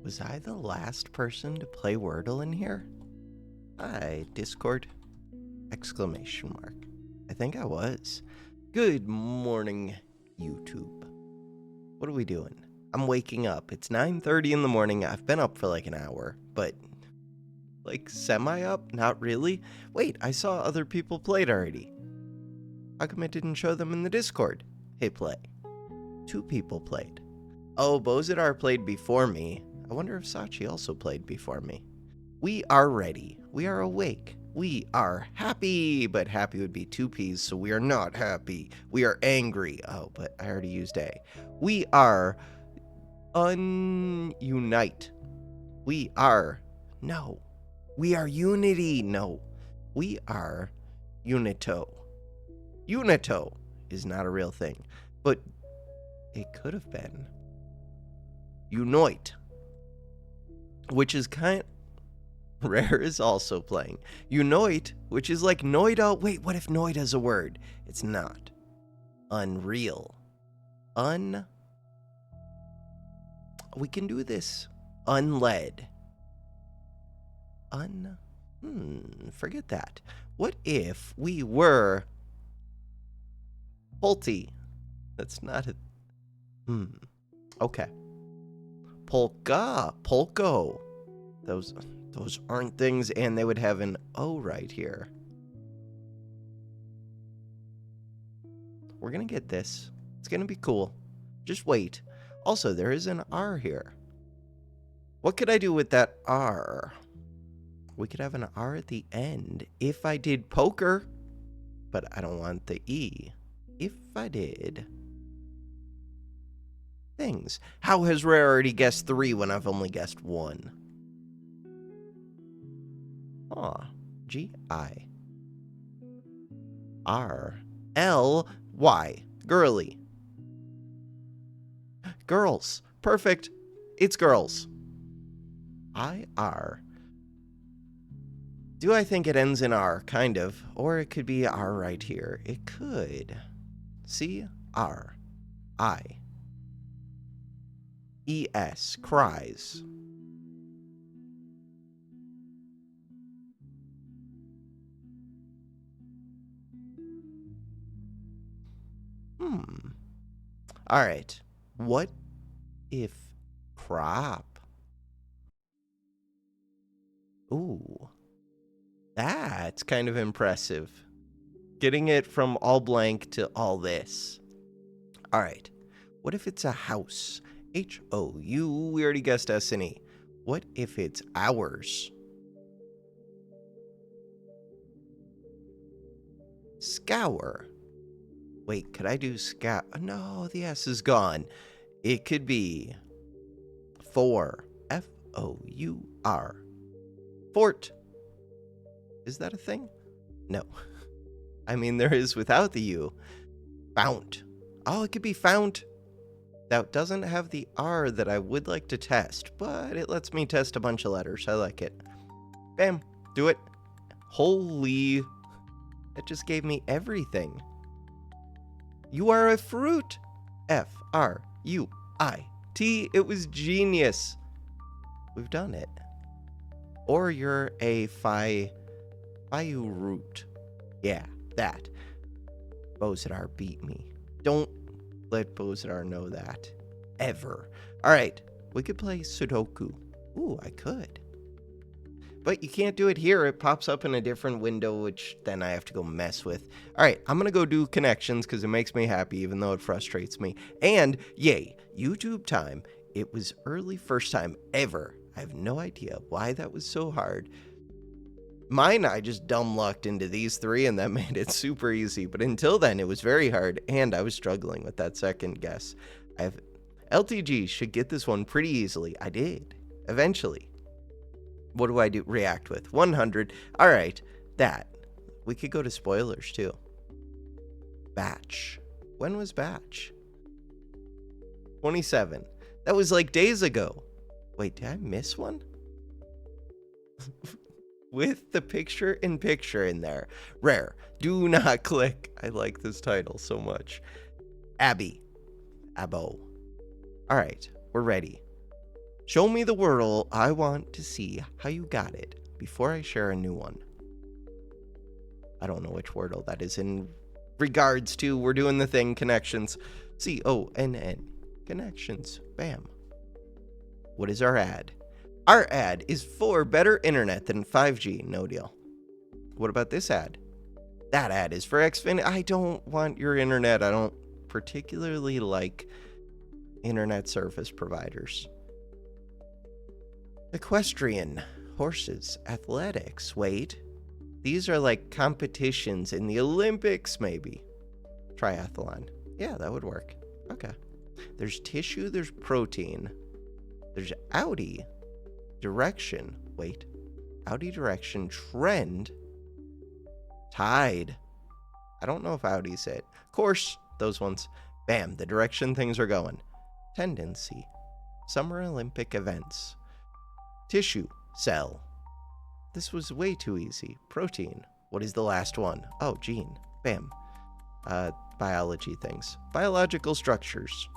Was I the last person to play Wordle in here? Hi, Discord! Exclamation mark. I think I was. Good morning, YouTube. What are we doing? I'm waking up. It's 9:30 in the morning. I've been up for like an hour, but like semi-up? Not really. Wait, I saw other people played already. How come it didn't show them in the Discord? Hit play. 2 people played. Oh, Bozidar played before me. I wonder if Sachi also played before me. We are ready. We are awake. We are happy, but happy would be 2 P's, so we are not happy. We are angry. Oh, but I already used A. We are unite. We are, no. We are unity. No. We are unito. Unito is not a real thing, but it could have been. Unite, which is kind of... Rare is also playing. Unite, which is like Noida. Wait, what if Noida is a word? It's not. Unreal. We can do this. Unled. Forget that. What if we were Polty? That's not a... Okay. Polka. Polko. Those aren't things, and they would have an O right here. We're gonna get this. It's gonna be cool. Just wait. Also, there is an R here. What could I do with that R? We could have an R at the end if I did poker, but I don't want the E. If I did things. How has Rare already guessed 3 when I've only guessed 1? G-I-R-L-Y. Girly. Girls. Perfect. It's girls. I-R. Do I think it ends in R? Kind of. Or it could be R right here. It could. C-R-I-E-S. Cries. All right. What if crop? Ooh. That's kind of impressive. Getting it from all blank to all this. All right. What if it's a house? H-O-U. We already guessed S and E. What if it's ours? Scour. Wait, could I do scour? No, the S is gone. It could be for. F-O-U-R. Fort. Is that a thing? No. I mean, there is without the U. Fount. Oh, it could be fount. That doesn't have the R that I would like to test, but it lets me test a bunch of letters. I like it. Bam. Do it. Holy. It just gave me everything. You are a fruit. F-R-U-I-T. It was genius. We've done it. Or you're a root. Yeah, that. Bozidar beat me. Don't let Bozidar know that. Ever. Alright, we could play Sudoku. Ooh, I could. But you can't do it here. It pops up in a different window, which then I have to go mess with. Alright, I'm going to go do connections because it makes me happy, even though it frustrates me. And, yay, YouTube time. It was early first time ever. I have no idea why that was so hard. Mine, I just dumb lucked into these 3, and that made it super easy. But until then, it was very hard, and I was struggling with that second guess. LTG should get this one pretty easily. I did. Eventually. What do I do? React with 100. All right, that. We could go to spoilers too. Batch. When was Batch? 27. That was like days ago. Wait, did I miss one? With the picture-in-picture in there. Rare. Do not click. I like this title so much. Abby. Abo. All right, we're ready. Show me the Wordle. I want to see how you got it before I share a new one. I don't know which Wordle that is in regards to. We're doing the thing, connections. CONN. Connections. Bam. What is our ad? Our ad is for better internet than 5G. No deal. What about this ad? That ad is for Xfinity. I don't want your internet. I don't particularly like internet service providers. Equestrian. Horses. Athletics. Wait. These are like competitions in the Olympics, maybe. Triathlon. Yeah, that would work. Okay. There's tissue. There's protein. There's Audi. Direction. Wait. Audi direction. Trend. Tide. I don't know if Audi's it. Course. Those ones. Bam. The direction things are going. Tendency. Summer Olympic events. Tissue. Cell. This was way too easy. Protein. What is the last one? Oh, gene. Bam. Biology things. Biological structures.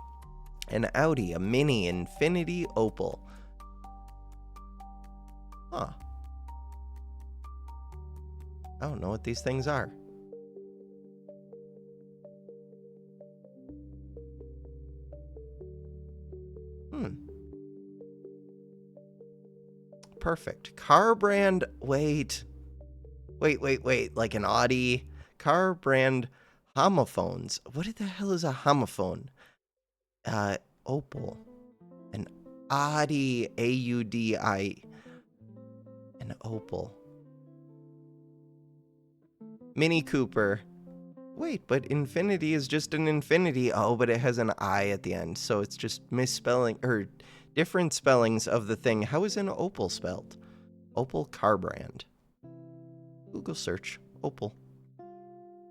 An Audi, a Mini, Infinity, Opal. Huh. I don't know what these things are. Perfect. Car brand. Wait. Like an Audi. Car brand homophones. What the hell is a homophone? Opal. An Audi. AUDI. An Opal. Mini Cooper. Wait, but Infinity is just an Infinity. Oh, but it has an I at the end. So it's just misspelling or different spellings of the thing. How is an Opal spelled? Opal car brand. Google search. Opal.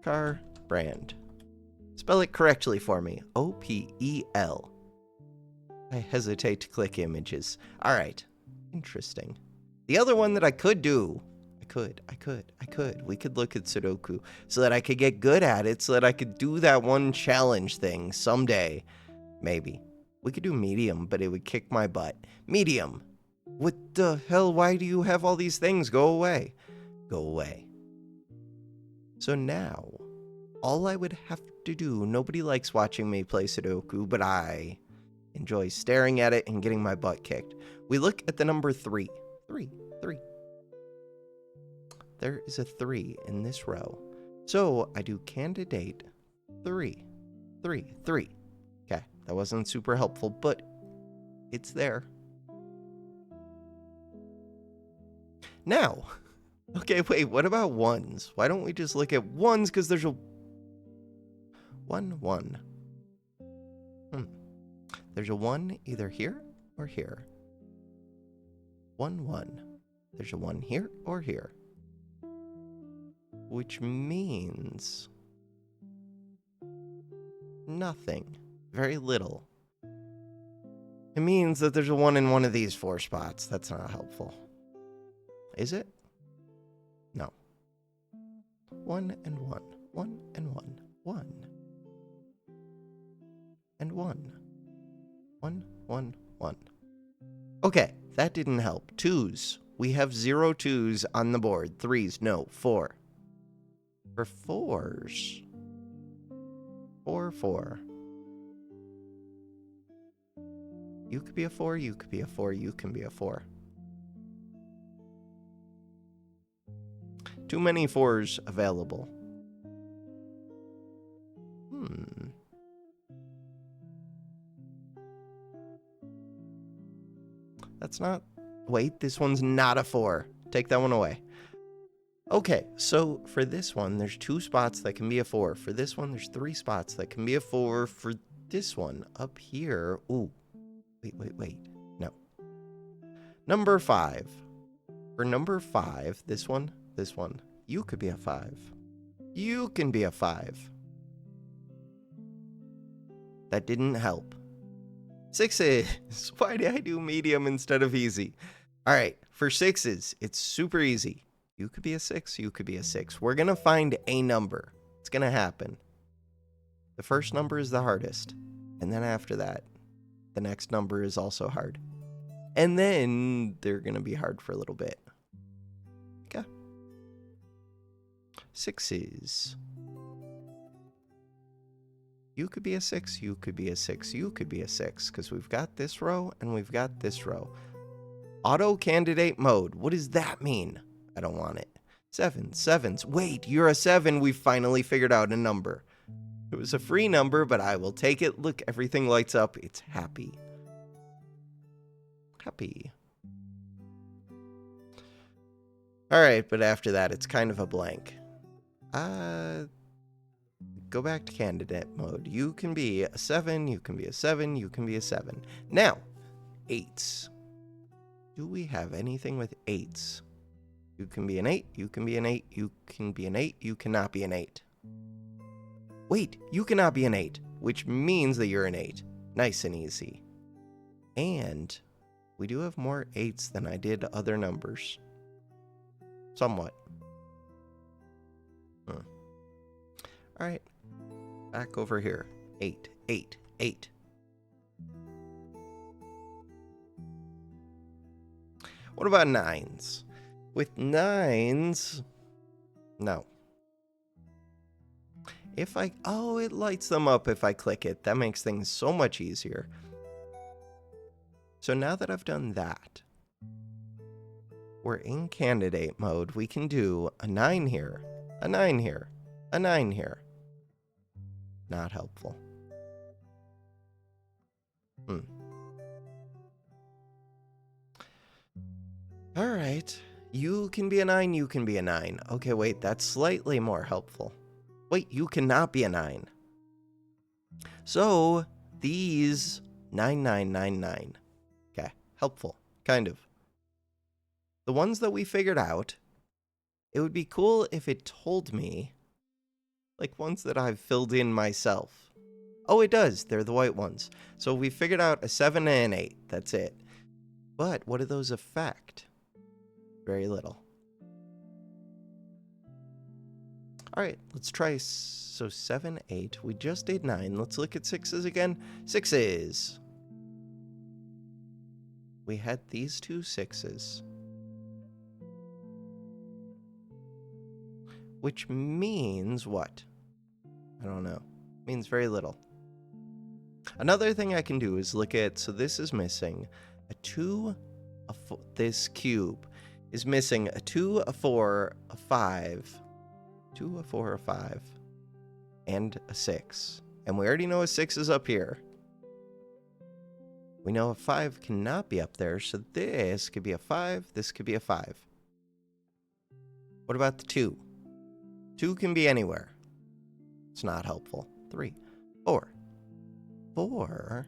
Car brand. Spell it correctly for me. OPEL. I hesitate to click images. All right. Interesting. The other one that I could do. We could look at Sudoku so that I could get good at it, so that I could do that one challenge thing someday. Maybe. We could do medium, but it would kick my butt. Medium. What the hell? Why do you have all these things? Go away. Go away. So now, all I would have to do, nobody likes watching me play Sudoku, but I enjoy staring at it and getting my butt kicked. We look at the number 3. 3. There is a 3 in this row. So I do candidate 3. Okay, that wasn't super helpful, but it's there. Now, okay, wait, what about ones? Why don't we just look at ones? Because there's a 1. There's a 1 either here or here. 1. There's a 1 here or here. Which means nothing. Very little. It means that there's a 1 in one of these 4 spots. That's not helpful. Is it? No. 1 and 1. 1 and 1. 1. And 1. 1. Okay, that didn't help. 2s. We have 0 2s on the board. 3s, no. 4. For 4s. 4. You could be a 4, you could be a 4, you can be a 4. Too many 4s available. That's not... Wait, this one's not a 4. Take that one away. Okay, so for this one, there's 2 spots that can be a 4. For this one, there's 3 spots that can be a 4. For this one, up here... Ooh. Wait. No. Number 5. For number 5, this one, you could be a 5. You can be a 5. That didn't help. 6s. Why did I do medium instead of easy? All right, for 6s, it's super easy. You could be a 6, you could be a 6. We're going to find a number. It's going to happen. The first number is the hardest. And then after that, the next number is also hard. And then they're going to be hard for a little bit. Okay. 6s. You could be a 6, you could be a 6, you could be a 6, because we've got this row and we've got this row. Auto candidate mode. What does that mean? I don't want it. 7s. Wait, you're a 7. We finally figured out a number. It was a free number, but I will take it. Look, everything lights up. It's happy. Happy. All right, but after that, it's kind of a blank. Go back to candidate mode. You can be a 7, you can be a 7, you can be a 7. Now, 8s. Do we have anything with 8s? You can be an 8, you can be an 8, you can be an 8, you cannot be an 8. Wait, you cannot be an 8, which means that you're an 8. Nice and easy. And we do have more 8s than I did other numbers. Somewhat. All right. Back over here. 8. What about 9s? With 9s, no. If I, oh, it lights them up if I click it. That makes things so much easier. So now that I've done that, we're in candidate mode. We can do a 9 here, a 9 here, a 9 here. Not helpful. All right. You can be a 9, you can be a 9. Okay, wait, that's slightly more helpful. Wait, you cannot be a 9. So, these 9999. Okay, helpful, kind of. The ones that we figured out, it would be cool if it told me, like ones that I've filled in myself. Oh, it does. They're the white ones. So we figured out a 7 and an 8. That's it. But what do those affect? Very little. All right, let's try. So 7, 8. We just did 9. Let's look at 6s again. 6s. We had these two 6s. Which means what? I don't know. Means very little. Another thing I can do is look at, so this is missing a 2, a 4, this cube is missing a 2, a 4, a 5, 2, a 4, a 5, and a 6. And we already know a 6 is up here. We know a 5 cannot be up there, so this could be a 5, this could be a 5. What about the 2? 2 can be anywhere. It's not helpful. 3, 4. 4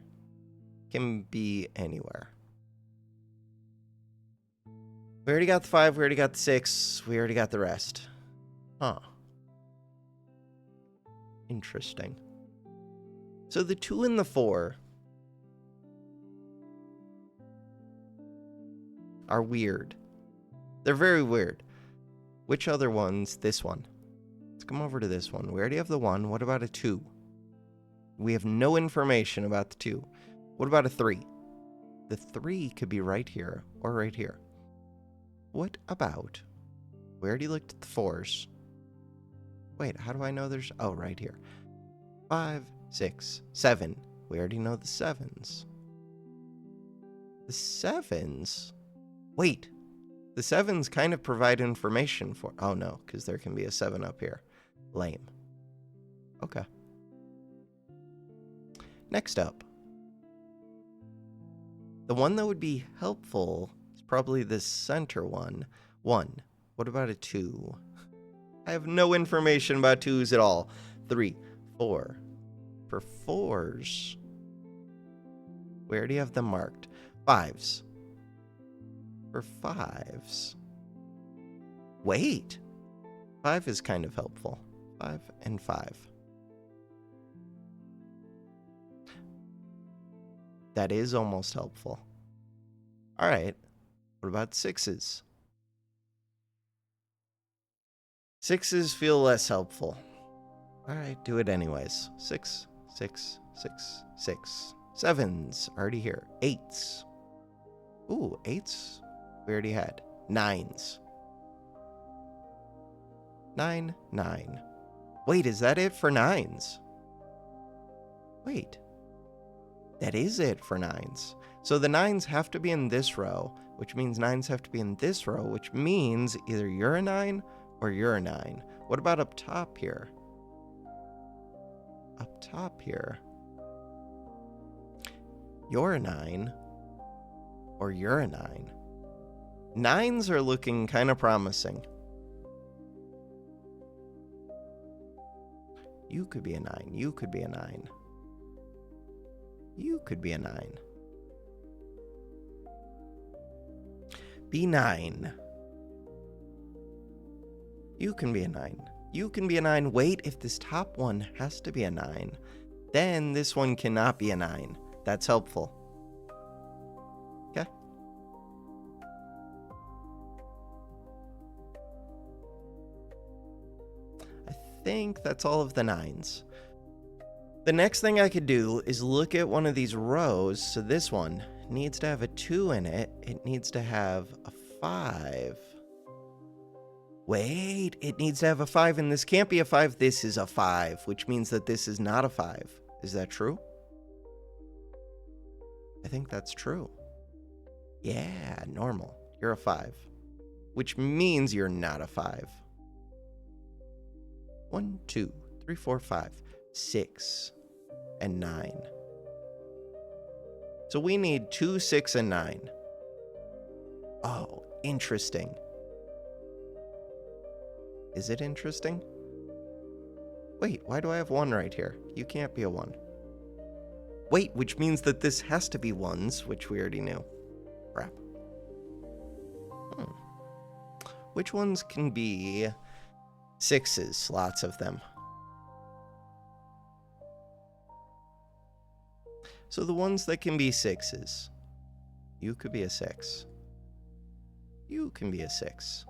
can be anywhere. We already got the 5, we already got the 6, we already got the rest. Huh. Interesting. So the 2 and the 4 are weird. They're very weird. Which other ones? This one. Let's come over to this one. We already have the 1. What about a 2? We have no information about the 2. What about a 3? The 3 could be right here or right here. What about... We already looked at the 4s. Wait, how do I know there's... Oh, right here. 5, 6, 7. We already know the 7s. The 7s... Wait. The 7s kind of provide information for... Oh, no, because there can be a 7 up here. Lame. Okay. Next up. The one that would be helpful is probably this center one. 1. What about a 2? I have no information about 2s at all. 3, 4. For 4s, we already have them marked. 5s. For 5s. Wait. 5 is kind of helpful. 5 and 5. That is almost helpful. All right. What about 6s? 6s feel less helpful. All right, do it anyways. 6, 6, 6, 6. 7s already here. 8s. Ooh, 8s. We already had. 9s. 9, 9. Wait, is that it for 9s? Wait. That is it for 9s. So the 9s have to be in this row, which means 9s have to be in this row, which means either you're a 9 or you're a 9. What about up top here? Up top here. You're a 9 or you're a 9. 9s are looking kind of promising. You could be a 9. You could be a 9. You could be a 9. Be 9. You can be a 9. You can be a 9. Wait, if this top one has to be a 9, then this one cannot be a 9. That's helpful. Okay. I think that's all of the 9s. The next thing I could do is look at one of these rows. So this one needs to have a 2 in it. It needs to have a 5. Wait, it needs to have a 5, and this can't be a 5. This is a 5, which means that this is not a 5. Is that true? I think that's true. Yeah, normal. You're a 5, which means you're not a 5. 1, 2, 3, 4, 5, 6, and 9. So we need 2, 6, and 9. Oh, interesting. Is it interesting? Wait, why do I have 1 right here? You can't be a 1. Wait, which means that this has to be 1s, which we already knew. Crap. Which ones can be 6s? Lots of them. So the ones that can be 6s. You could be a 6. You can be a 6.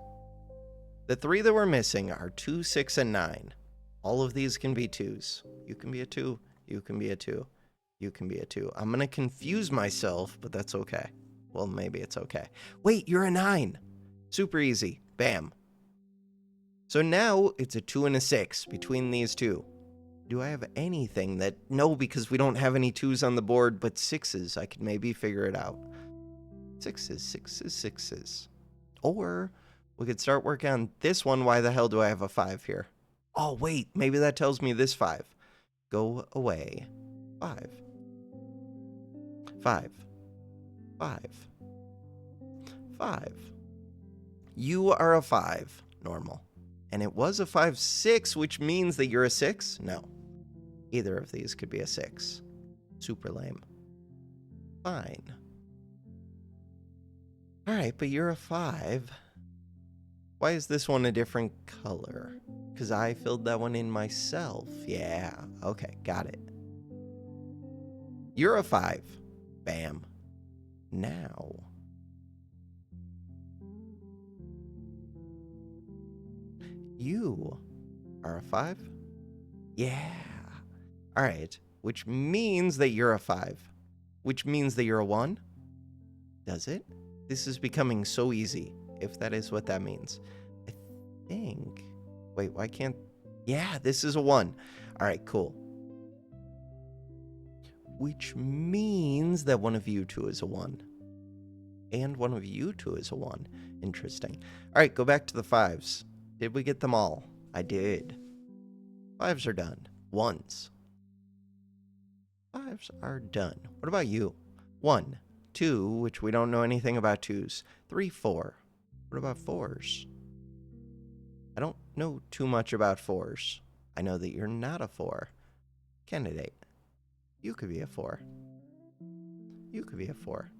The 3 that we're missing are 2, 6, and 9. All of these can be 2s. You can be a 2. You can be a 2. You can be a 2. I'm going to confuse myself, but that's okay. Well, maybe it's okay. Wait, you're a 9. Super easy. Bam. So now it's a 2 and a 6 between these two. Do I have anything that... No, because we don't have any 2s on the board, but 6s. I could maybe figure it out. 6s, 6s, 6s. Or... we could start working on this one. Why the hell do I have a 5 here? Oh, wait. Maybe that tells me this 5. Go away. 5. 5. 5. 5. You are a 5. Normal. And it was a 5, 6, which means that you're a 6? No. Either of these could be a 6. Super lame. Fine. Alright, but you're a 5. Why is this one a different color? Because I filled that one in myself. Yeah, okay, got it. You're a 5. Bam. Now. You are a 5? Yeah. Alright, which means that you're a 5. Which means that you're a 1? Does it? This is becoming so easy. If that is what that means. I think... wait, why can't... yeah, this is a 1. Alright, cool. Which means that one of you two is a 1. And one of you two is a 1. Interesting. Alright, go back to the 5s. Did we get them all? I did. 5s are done. 1s. 5s are done. What about you? 1, 2, which we don't know anything about 2s. 3, 4. What about 4s? I don't know too much about 4s. I know that you're not a 4. Candidate. You could be a 4. You could be a 4.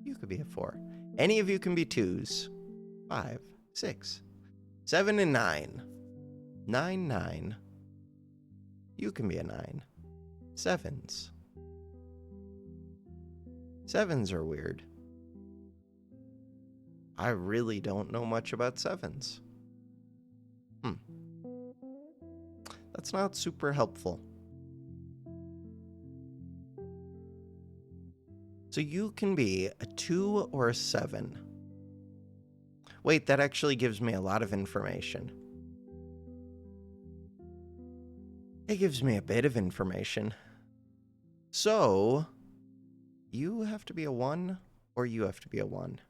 You could be a 4. Any of you can be 2s. 5, 6, 7, and 9. 9, 9. You can be a 9. 7s. 7s are weird. I really don't know much about 7s. That's not super helpful. So you can be a 2 or a 7. Wait, that actually gives me a lot of information. It gives me a bit of information. So, you have to be a 1, or you have to be a 1.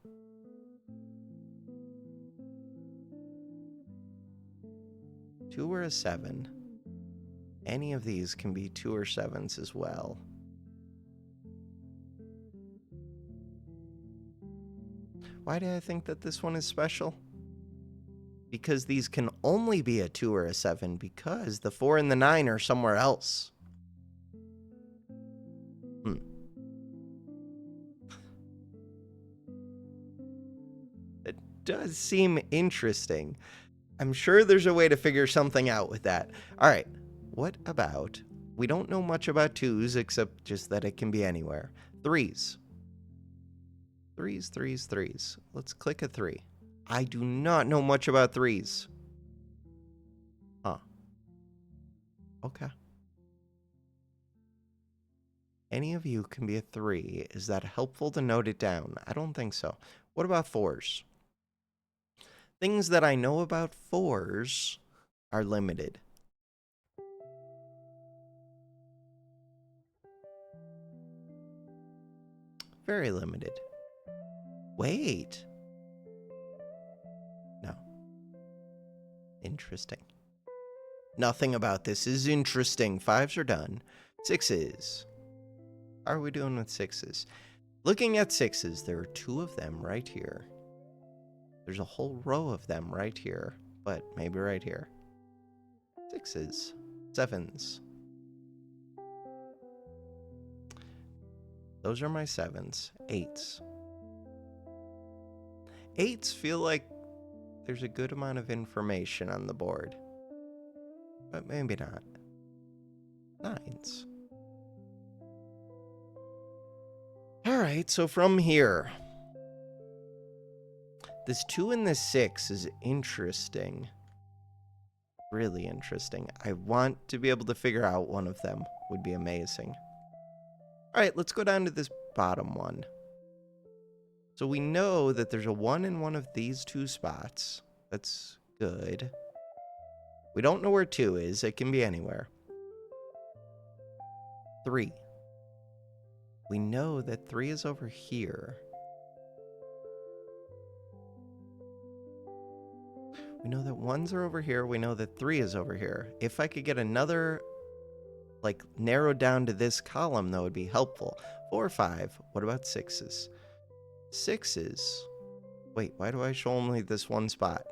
Two or a 7. Any of these can be 2 or 7s as well. Why do I think that this one is special? Because these can only be a 2 or a 7 because the 4 and the 9 are somewhere else. It does seem interesting. I'm sure there's a way to figure something out with that. All right, what about, we don't know much about 2s except just that it can be anywhere. 3s. 3s, 3s, 3s. Let's click a 3. I do not know much about 3s. Huh. Okay. Any of you can be a 3. Is that helpful to note it down? I don't think so. What about 4s? Things that I know about 4s are limited. Very limited. Wait. No. Interesting. Nothing about this is interesting. 5s are done. 6s. How are we doing with 6s? Looking at 6s, there are 2 of them right here. There's a whole row of them right here, but maybe right here. 6s. 7s. Those are my 7s. 8s. 8s feel like there's a good amount of information on the board. But maybe not. 9s. Alright, so from here. This 2 and this 6 is interesting. Really interesting. I want to be able to figure out one of them. Would be amazing. Alright, let's go down to this bottom one. So we know that there's a 1 in one of these 2 spots. That's good. We don't know where 2 is. It can be anywhere. 3. We know that 3 is over here. We know that 1s are over here. We know that 3 is over here. If I could get another, like, narrowed down to this column, that would be helpful. 4 or 5. What about 6s? 6s. Wait, why do I show only this one spot?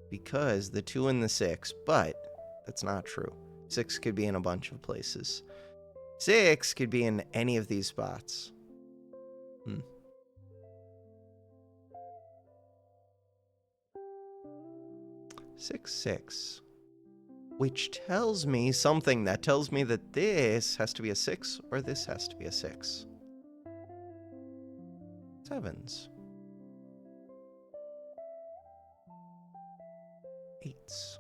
Because the 2 and the 6, but that's not true. 6 could be in a bunch of places. 6 could be in any of these spots. 6, 6. Which tells me something. That tells me that this has to be a 6 or this has to be a 6. 7s. 8s.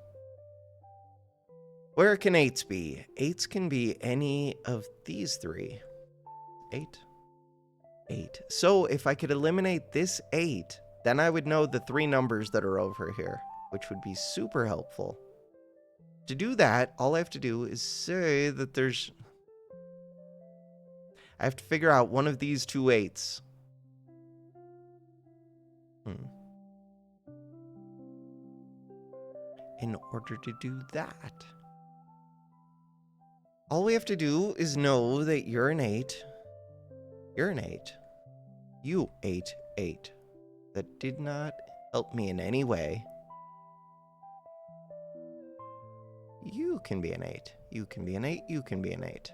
Where can 8s be? 8s can be any of these 3. 8. 8. So if I could eliminate this 8, then I would know the 3 numbers that are over here, which would be super helpful. To do that, all I have to do is say that there's... I have to figure out one of these 2 8s. In order to do that, all we have to do is know that you're an 8. You're an 8. You 8, 8. That did not help me in any way. You can be an 8. You can be an 8. You can be an 8.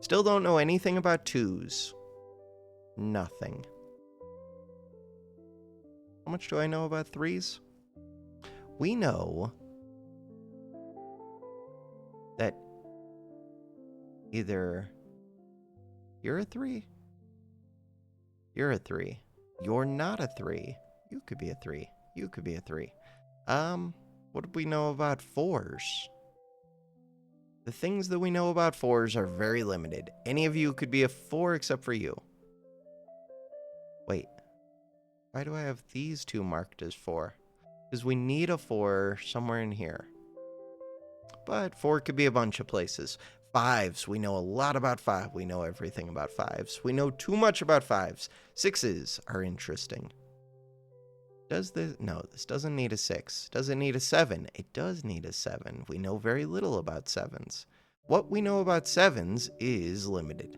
Still don't know anything about 2s. Nothing. How much do I know about 3s? We know that either you're a 3, you're a 3, you're not a 3, you could be a 3, you could be a 3. What do we know about 4s? The things that we know about 4s are very limited. Any of you could be a 4 except for you. Wait. Why do I have these two marked as 4? Because we need a 4 somewhere in here. But 4 could be a bunch of places. 5s, we know a lot about 5. We know everything about 5s. We know too much about 5s. 6s are interesting. Does this? No, this doesn't need a 6. Does it need a 7? It does need a 7. We know very little about 7s. What we know about 7s is limited.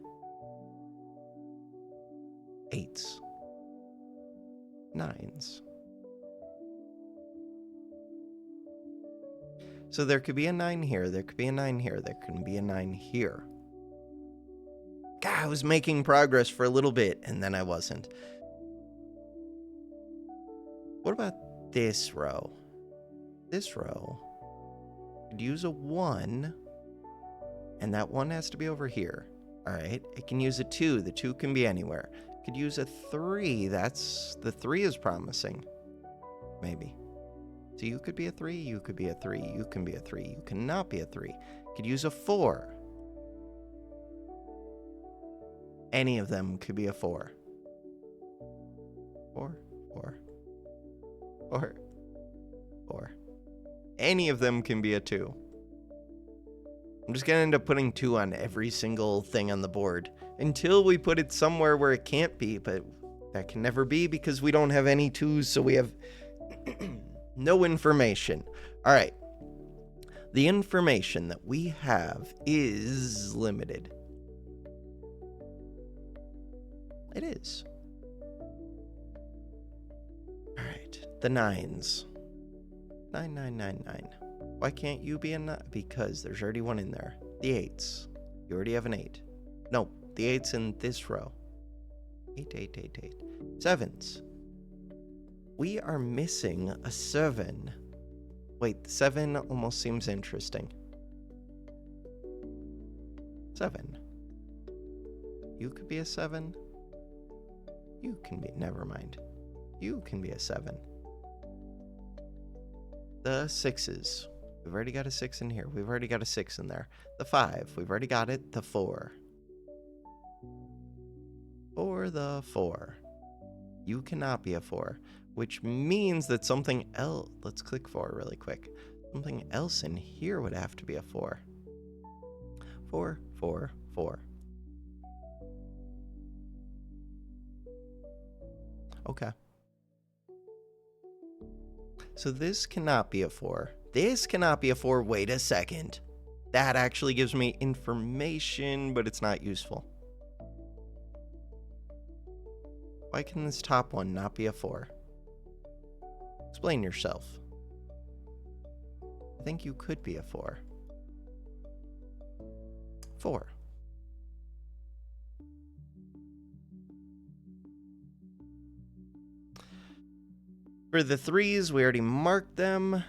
8s. 9s. So there could be a 9 here, there could be a 9 here, there could be a 9 here. God, I was making progress for a little bit, and then I wasn't. What about this row? This row could use a 1, and that 1 has to be over here. Alright, it can use a 2, the 2 can be anywhere. It could use a 3, the 3 is promising. Maybe. So you could be a 3, you could be a 3, you can be a 3, you cannot be a 3. Could use a 4. Any of them could be a 4. 4, 4, 4, 4. Any of them can be a 2. I'm just going to end up putting 2 on every single thing on the board until we put it somewhere where it can't be, but that can never be because we don't have any 2s, so we have no information. All right. The information that we have is limited. It is. All right. The 9s. 9, 9, 9, 9. Why can't you be a 9? Because there's already one in there. The 8s. You already have an 8. No, the 8's in this row. 8, 8, 8, 8. 7s. We are missing a 7. Wait, the 7 almost seems interesting. 7. You could be a 7. You can be, never mind. You can be a 7. The 6s. We've already got a 6 in here. We've already got a 6 in there. The 5. We've already got it. The 4. For the 4. You cannot be a 4. Which means that something else... Let's click 4 really quick. Something else in here would have to be a 4. 4, 4, 4. Okay. So this cannot be a 4. This cannot be a 4. Wait a second. That actually gives me information, but it's not useful. Why can this top one not be a 4? Explain yourself. I think you could be a 4. 4. For the 3s, we already marked them.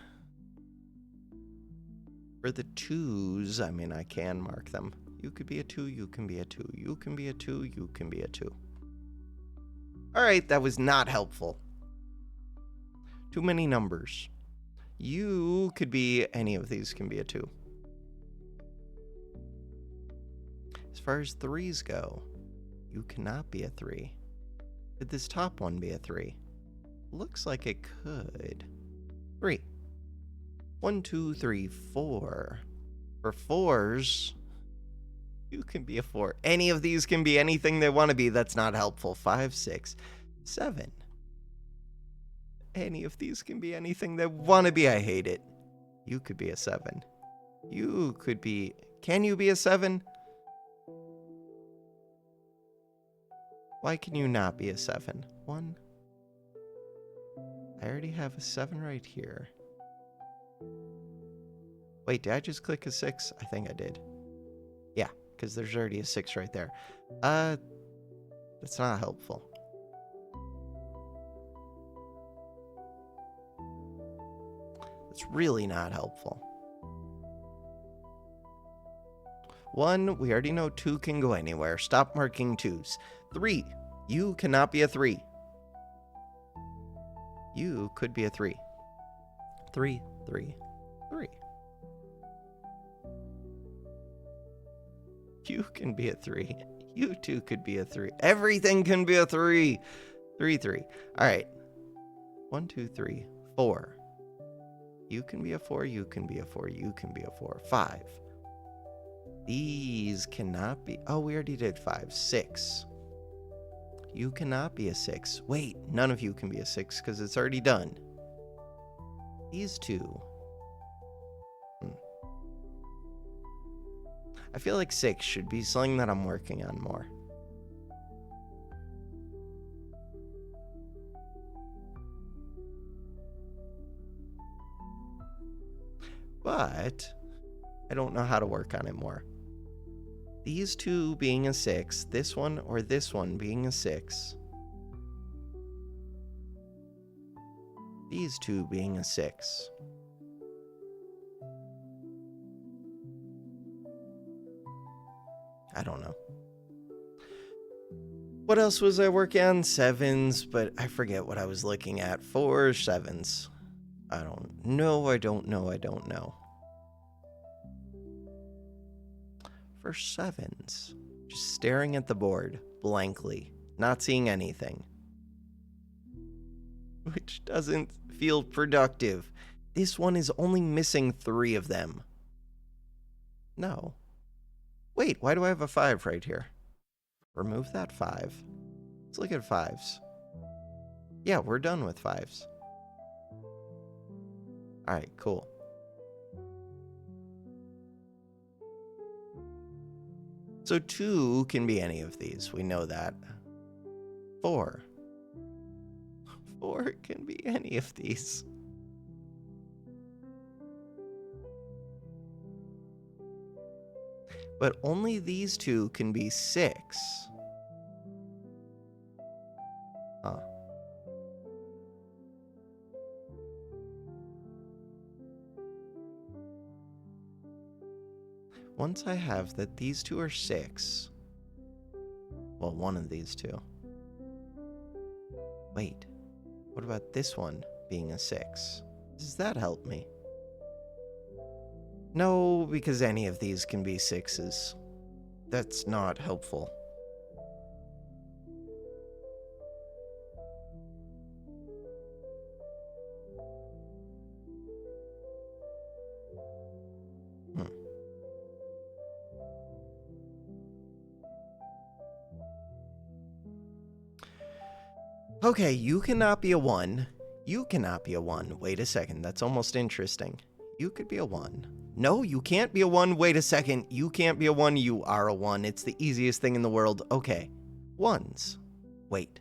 For the 2s, I mean, I can mark them. You could be a 2, you can be a 2, you can be a 2, you can be a 2. Alright, that was not helpful. Too many numbers. You could be, any of these can be a 2. As far as 3s go, you cannot be a 3. Could this top one be a 3? Looks like it could. 3. 1, 2, 3, 4. For 4s, you can be a 4. Any of these can be anything they want to be. That's not helpful. 5, 6, 7. Any of these can be anything they want to be. I hate it. You could be a 7. You could be... Can you be a 7? Why can you not be a 7? 1. I already have a 7 right here. Wait, did I just click a 6? I think I did. Yeah, because there's already a 6 right there. That's not helpful. It's really not helpful. 1, we already know 2 can go anywhere. Stop marking 2s. 3, you cannot be a 3. You could be a 3. 3, 3, 3. You can be a 3. You too could be a 3. Everything can be a 3. 3, 3. All right. 1, 2, 3, 4. You can be a 4. You can be a 4. You can be a 4. 5. These cannot be. Oh, we already did 5. 6. You cannot be a 6. Wait, none of you can be a 6 because it's already done. These two. I feel like 6 should be something that I'm working on more. But I don't know how to work on it more. These two being a 6, this one or this one being a 6. These two being a 6. I don't know. What else was I working on? 7s, but I forget what I was looking at. 4 7s. I don't know. For 7s, just staring at the board blankly, not seeing anything. Which doesn't feel productive. This one is only missing 3 of them. No. Wait, why do I have a 5 right here? Remove that 5. Let's look at 5s. Yeah, we're done with 5s. Alright, cool. So 2 can be any of these. We know that. 4. 4 can be any of these. But only these 2 can be 6. Huh. Once I have that these 2 are 6. Well, one of these 2. Wait. What about this one being a 6? Does that help me? No, because any of these can be 6s. That's not helpful. Okay, you cannot be a 1. You cannot be a 1. Wait a second, that's almost interesting. You could be a 1. No, you can't be a 1. Wait a second. You can't be a 1. You are a 1. It's the easiest thing in the world. Okay. 1s. Wait.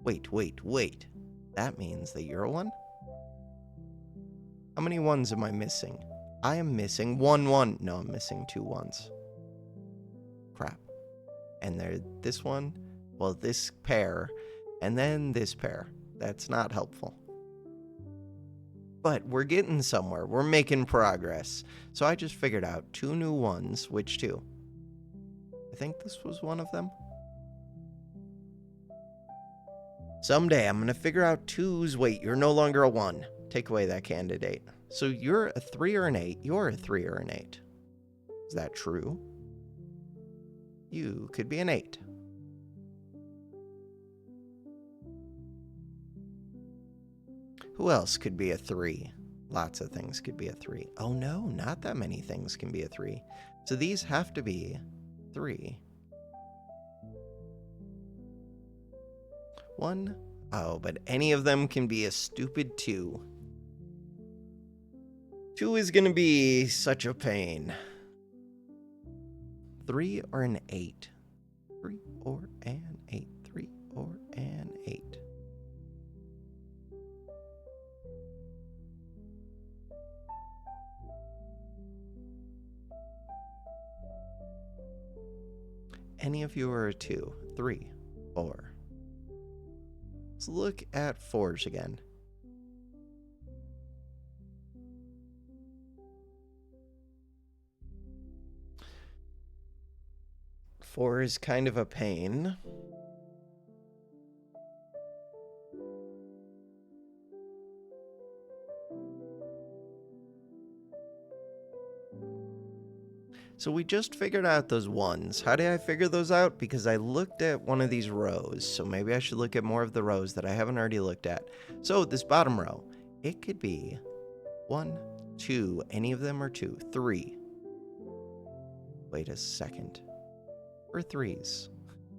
Wait. That means that you're a 1? How many 1s am I missing? I am missing 1 1. No, I'm missing 2 1s. Crap. And there, this one, well, this pair, and then this pair. That's not helpful. But we're getting somewhere. We're making progress. So I just figured out 2 new 1s. Which 2? I think this was one of them. Someday I'm going to figure out 2s. Wait, you're no longer a 1. Take away that candidate. So you're a 3 or an 8. You're a 3 or an 8. Is that true? You could be an 8. Who else could be a 3? Lots of things could be a 3. Oh no, not that many things can be a 3. So these have to be 3. 1. Oh, but any of them can be a stupid 2. 2 is going to be such a pain. 3 or an 8. 3 or an 8. 3 or an 8. Any of you are a 2. 3, 4. Let's look at 4s again. Four is kind of a pain. So we just figured out those ones. How did I figure those out? Because I looked at one of these rows. So maybe I should look at more of the rows that I haven't already looked at. So this bottom row, it could be 1, 2, any of them are 2, 3. Wait a second. For 3s.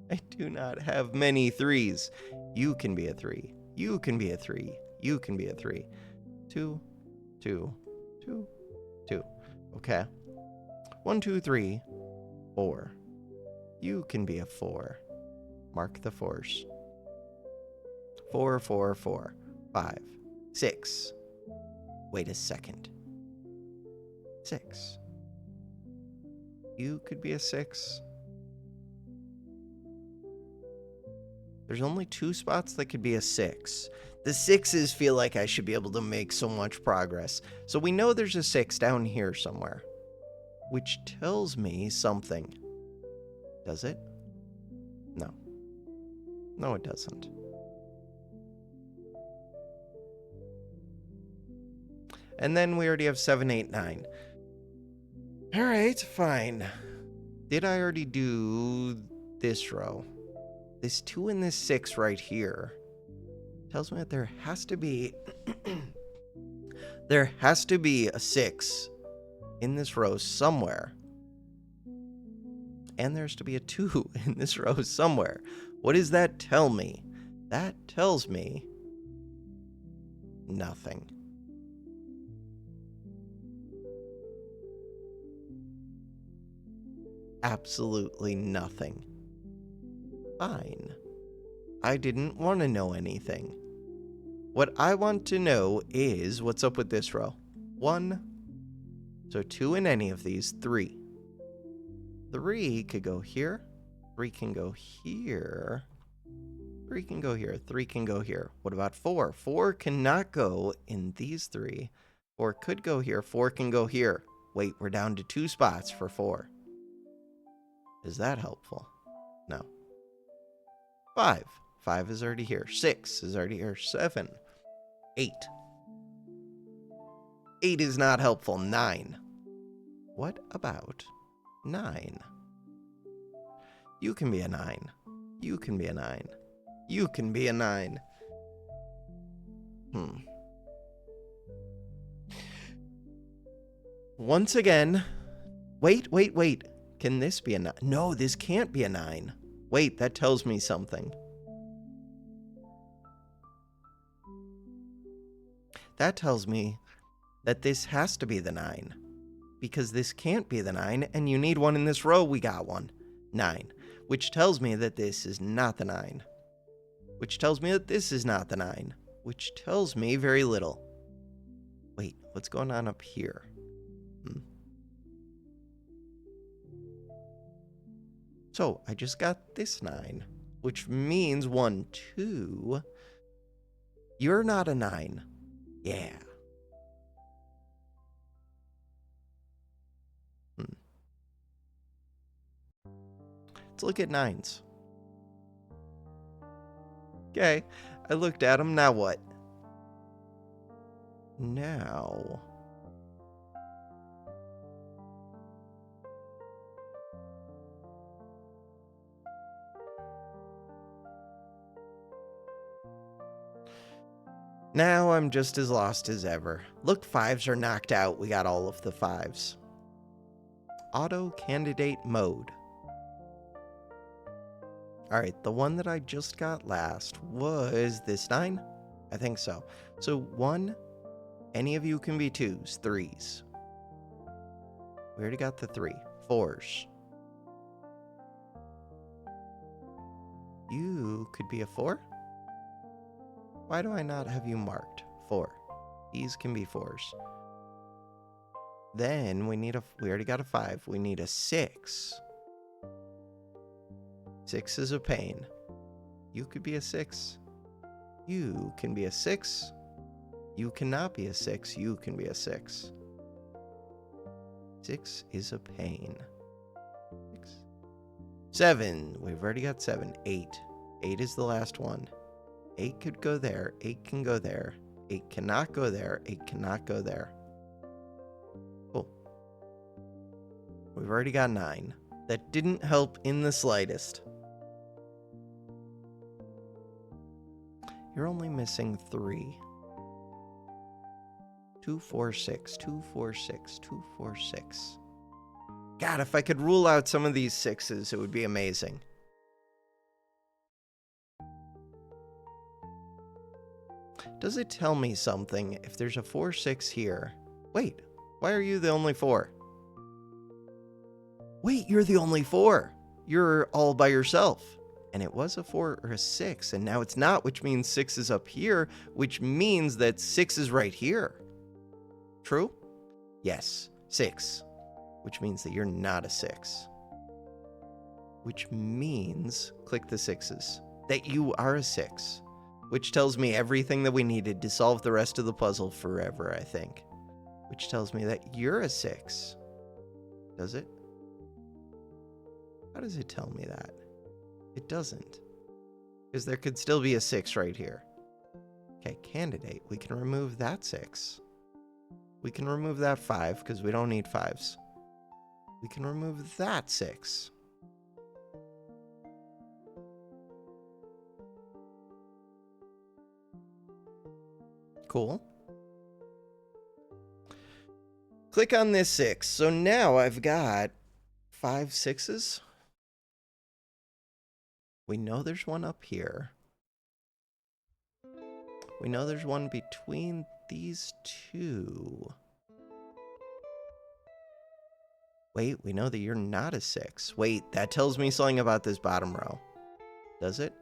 I do not have many 3s. You can be a 3. You can be a 3. You can be a 3. 2, 2, 2, 2. Okay. 1, 2, 3, 4. You can be a 4. Mark the 4s. 4, 4, 4. 5, 6. Wait a second. 6. You could be a 6. There's only 2 spots that could be a 6. The 6s feel like I should be able to make so much progress. So we know there's a 6 down here somewhere, which tells me something. Does it? No. No, it doesn't. And then we already have 7, 8, 9. All right, fine. Did I already do this row? This 2 and this 6 right here tells me that there has to be there has to be a 6 in this row somewhere. And there's to be a 2 in this row somewhere. What does that tell me? That tells me nothing. Absolutely nothing. Fine. I didn't want to know anything. What I want to know is what's up with this row. 1. So 2 in any of these. 3. 3 could go here. 3 can go here. 3 can go here. 3 can go here. What about 4? 4 cannot go in these 3. 4 could go here. 4 can go here. Wait, we're down to 2 spots for 4. Is that helpful? No. 5. 5 is already here. 6 is already here. 7. 8. 8 is not helpful. 9. What about 9? You can be a 9. You can be a 9. You can be a 9. Once again, wait. Can this be a 9? No, this can't be a 9. Wait, that tells me something. That tells me that this has to be the 9. Because this can't be the 9, and you need one in this row. We got one. 9. Which tells me that this is not the 9. Which tells me that this is not the 9. Which tells me very little. Wait, what's going on up here? So, I just got this 9. Which means 1, 2. You're not a 9. Yeah. Let's look at 9s. Okay, I looked at them. Now what? Now I'm just as lost as ever. Look, 5s are knocked out. We got all of the 5s. Auto candidate mode. Alright, the one that I just got last was this 9? I think so. So 1, any of you can be 2s, 3s. We already got the 3. 4s. You could be a 4? Why do I not have you marked? 4. These can be 4s. Then we already got a 5. We need a 6. 6 is a pain. You could be a 6. You can be a 6. You cannot be a 6. You can be a 6. 6 is a pain. 6. 7. We've already got 7. 8. 8 is the last one. 8 could go there. 8 can go there. 8 cannot go there. 8 cannot go there. Cool. We've already got 9. That didn't help in the slightest. You're only missing 3. 2, 4, 6. 2, 4, 6. 2, 4, 6. God, if I could rule out some of these 6s, it would be amazing. Does it tell me something if there's a 4, 6 here? Wait, why are you the only 4? Wait, you're the only 4. You're all by yourself. And it was a 4 or a 6, and now it's not, which means 6 is up here, which means that 6 is right here. True? Yes, 6. Which means that you're not a 6. Which means, click the 6s, that you are a 6. Which tells me everything that we needed to solve the rest of the puzzle forever, I think. Which tells me that you're a 6. Does it? How does it tell me that? It doesn't. Because there could still be a 6 right here. Okay, candidate. We can remove that 6. We can remove that 5, because we don't need 5s. We can remove that 6. Cool. Click on this 6. So now I've got 5 6s. We know there's one up here. We know there's one between these 2. Wait, we know that you're not a 6. Wait, that tells me something about this bottom row. Does it?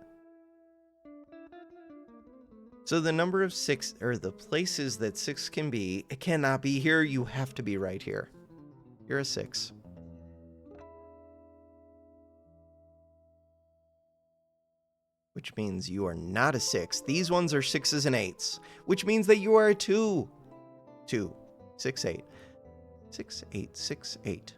So the number of 6, or the places that 6 can be, it cannot be here. You have to be right here. You're a 6. Which means you are not a 6. These ones are 6s and 8s, which means that you are a 2. 2, 6, 8. 6, 8, 6, 8.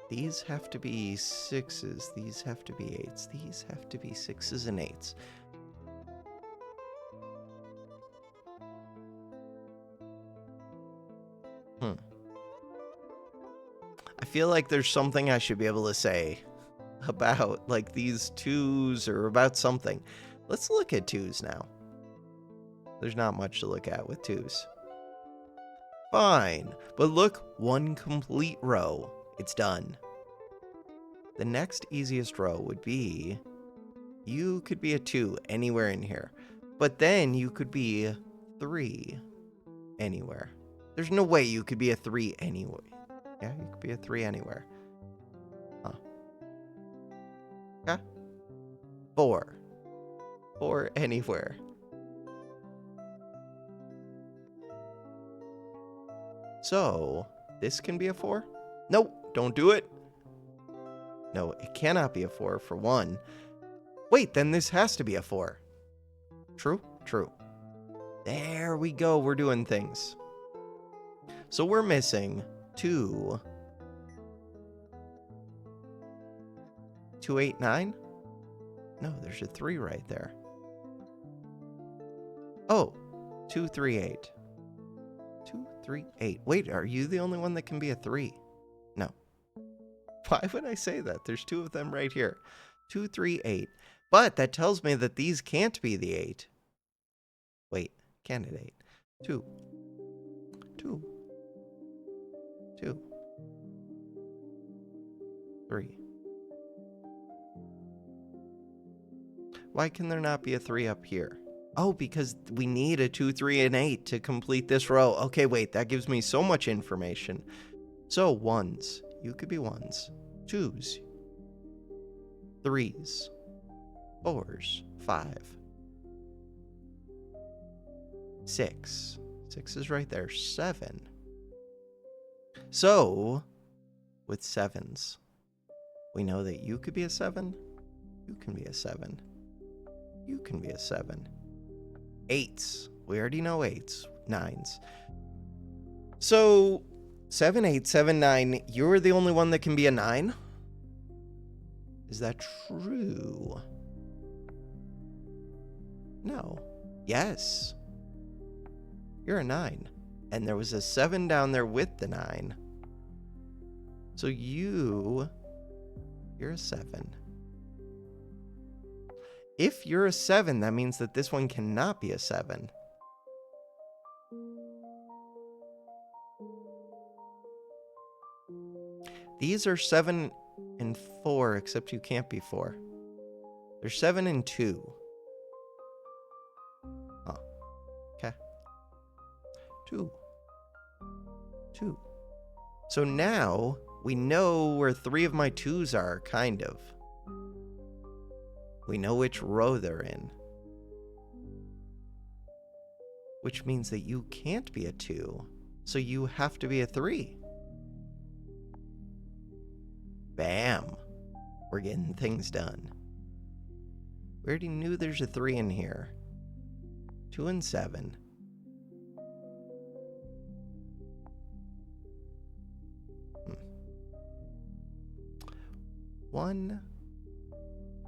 These have to be 6s. These have to be 8s. These have to be 6s and 8s. I feel like there's something I should be able to say about, like, these 2s or about something. Let's look at 2s now. There's not much to look at with 2s. Fine, but look, one complete row. It's done. The next easiest row would be, you could be a 2 anywhere in here, but then you could be 3 anywhere. There's no way you could be a 3 anywhere. Yeah, you could be a 3 anywhere. Huh. Yeah. 4. 4 anywhere. So, this can be a 4? Nope, don't do it. No, it cannot be a 4 for 1. Wait, then this has to be a 4. True? True. There we go, we're doing things. So we're missing 2. 2, 8, 9? No, there's a 3 right there. Oh, 2, 3, 8. 2, 3, 8. Wait, are you the only one that can be a 3? No. Why would I say that? There's 2 of them right here. 2, 3, 8. But that tells me that these can't be the 8. Wait, candidate. 2. 2. 2. 3. Why can there not be a 3 up here? Oh, because we need a 2, 3, and 8 to complete this row. Okay, wait, that gives me so much information. So, 1s. You could be 1s. 2s. 3s. 4s. 5. 6. 6 is right there. 7. So, with 7s, we know that you could be a 7. You can be a 7. You can be a 7. 8s. We already know 8s. 9s. So, 7, 8, 7, 9. You're the only one that can be a 9? Is that true? No. Yes. You're a 9. And there was a 7 down there with the 9. So you're a 7. If you're a 7, that means that this one cannot be a 7. These are 7 and 4, except you can't be 4. They're 7 and 2. Oh, okay. 2. So now we know where 3 of my 2s are, kind of. We know which row they're in. Which means that you can't be a 2, so you have to be a 3. Bam. We're getting things done. We already knew there's a 3 in here. 2 and 7. 1.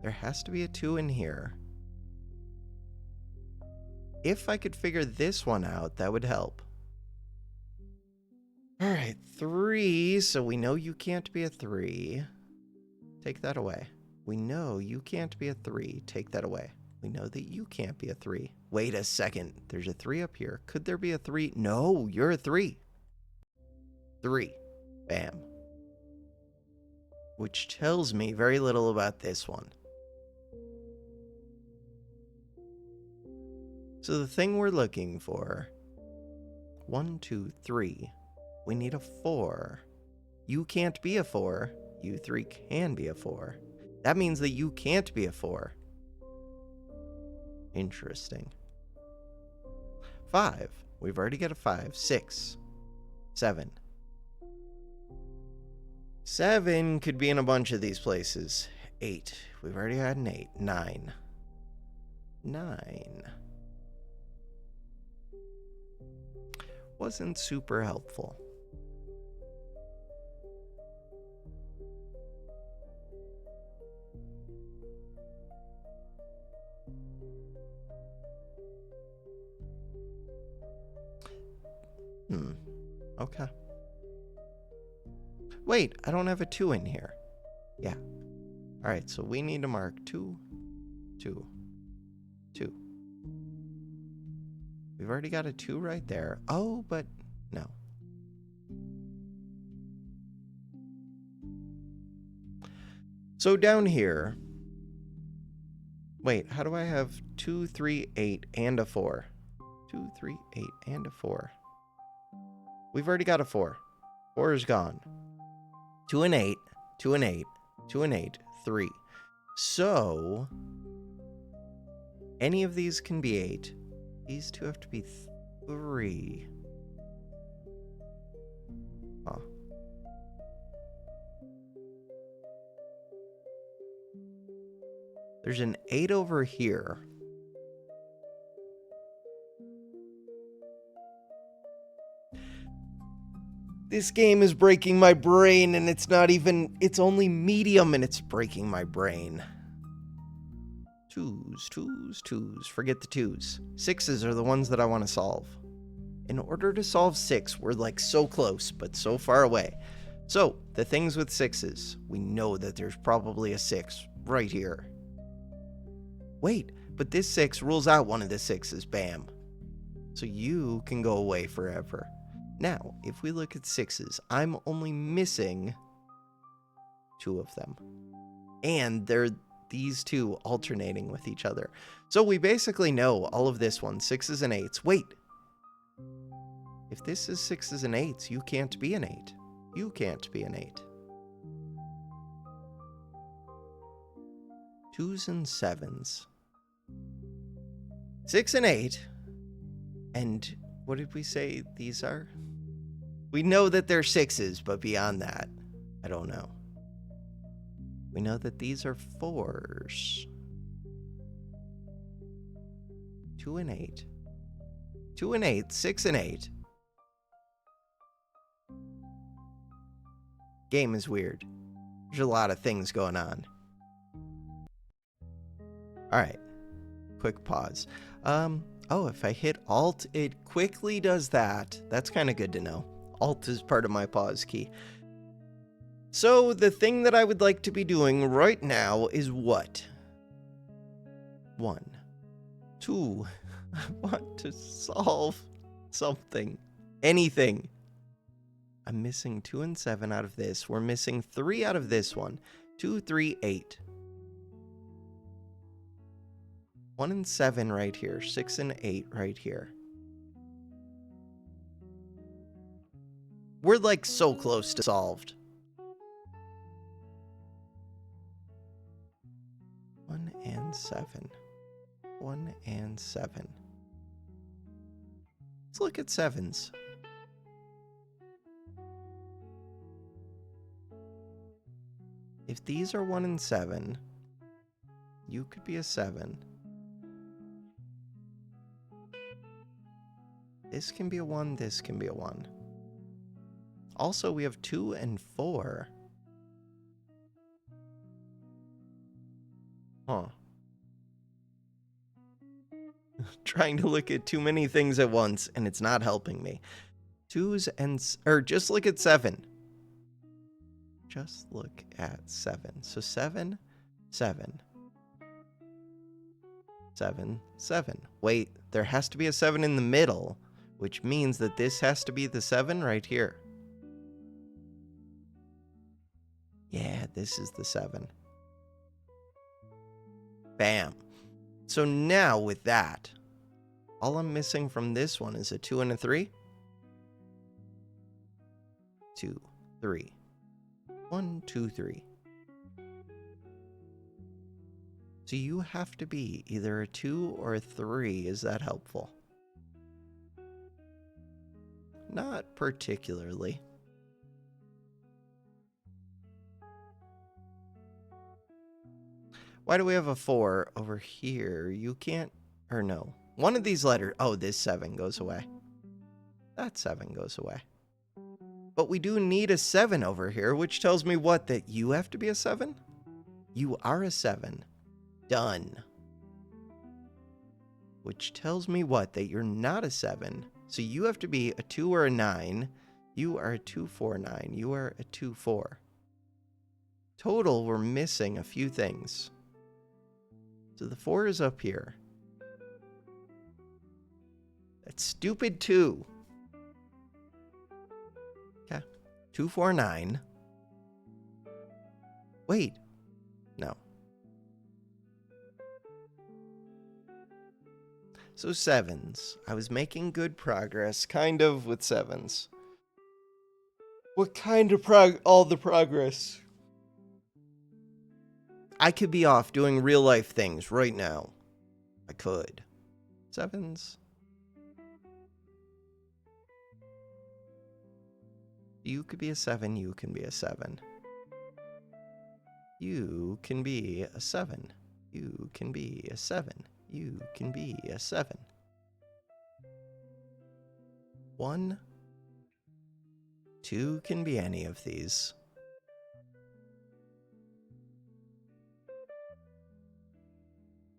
There has to be a 2 in here. If I could figure this one out, that would help. All right, 3. So we know you can't be a 3. Take that away. We know you can't be a 3. Take that away. We know that you can't be a 3. Wait a second. There's a 3 up here. Could there be a 3? No, you're a 3. 3. Bam. Which tells me very little about this one. So the thing we're looking for, 1, 2, 3. We need a 4. You can't be a 4. You 3 can be a 4. That means that you can't be a 4. Interesting. 5. We've already got a 5. 6. 7. 7 could be in a bunch of these places. 8. We've already had an 8. 9. 9. Wasn't super helpful. Okay. Wait, I don't have a 2 in here. Yeah. All right, so we need to mark 2, 2, 2. We've already got a 2 right there. Oh, but no. So down here, wait, how do I have 2, 3, 8, and a 4? 2, 3, 8, and a 4. We've already got a 4. 4 is gone. 2 and 8, 2 and 8, 2 and 8, 3. So, any of these can be 8. These two have to be 3. Huh. There's an 8 over here. This game is breaking my brain, and it's only medium, and it's breaking my brain. 2s, 2s, 2s. Forget the 2s. 6s are the ones that I want to solve. In order to solve 6, we're like so close, but so far away. So, the things with 6s. We know that there's probably a 6 right here. Wait, but this 6 rules out one of the 6s. Bam. So you can go away forever. Now, if we look at 6s, I'm only missing 2 of them. And they're these 2 alternating with each other. So we basically know all of this one, 6s and 8s. Wait. If this is 6s and 8s, you can't be an 8. You can't be an 8. 2s and 7s. 6 and 8. And what did we say these are? We know that they're 6s, but beyond that, I don't know. We know that these are 4s. 2 and 8. 2 and 8, 6 and 8. Game is weird. There's a lot of things going on. All right. Quick pause. Oh, if I hit Alt, it quickly does that. That's kind of good to know. Alt is part of my pause key. So the thing that I would like to be doing right now is what? 1, 2. I want to solve something. Anything. I'm missing 2 and 7 out of this. We're missing 3 out of this one. 2, 3, 8. 1 and 7 right here. 6 and 8 right here. We're like so close to solved. 1 and 7. 1 and 7. Let's look at 7s. If these are 1 and 7, you could be a 7. This can be a 1, this can be a 1. Also, we have 2 and 4. Huh. Trying to look at too many things at once, and it's not helping me. 2s and... Or just look at 7. Just look at 7. So 7, 7. 7, 7. Wait, there has to be a 7 in the middle, which means that this has to be the 7 right here. Yeah, this is the 7. Bam. So now with that, all I'm missing from this one is a 2 and a 3. 2, 3. 1, 2, 3. So you have to be either a 2 or a 3. Is that helpful? Not particularly. Why do we have a 4 over here? You can't... Or no. One of these letters... Oh, this 7 goes away. That 7 goes away. But we do need a 7 over here, which tells me what? That you have to be a 7? You are a 7. Done. Which tells me what? That you're not a 7. So you have to be a 2 or a 9. You are a 2, 4, 9. You are a 2, 4. Total, we're missing a few things. So the 4 is up here. That's stupid 2. Okay. 2, 4, 9. Wait. No. So 7s. I was making good progress, kind of, with 7s. What kind of all the progress? I could be off doing real life things right now. I could. 7s. You could be a 7, you can be a 7. You can be a 7. You can be a 7. You can be a 7. 1, 2 can be any of these.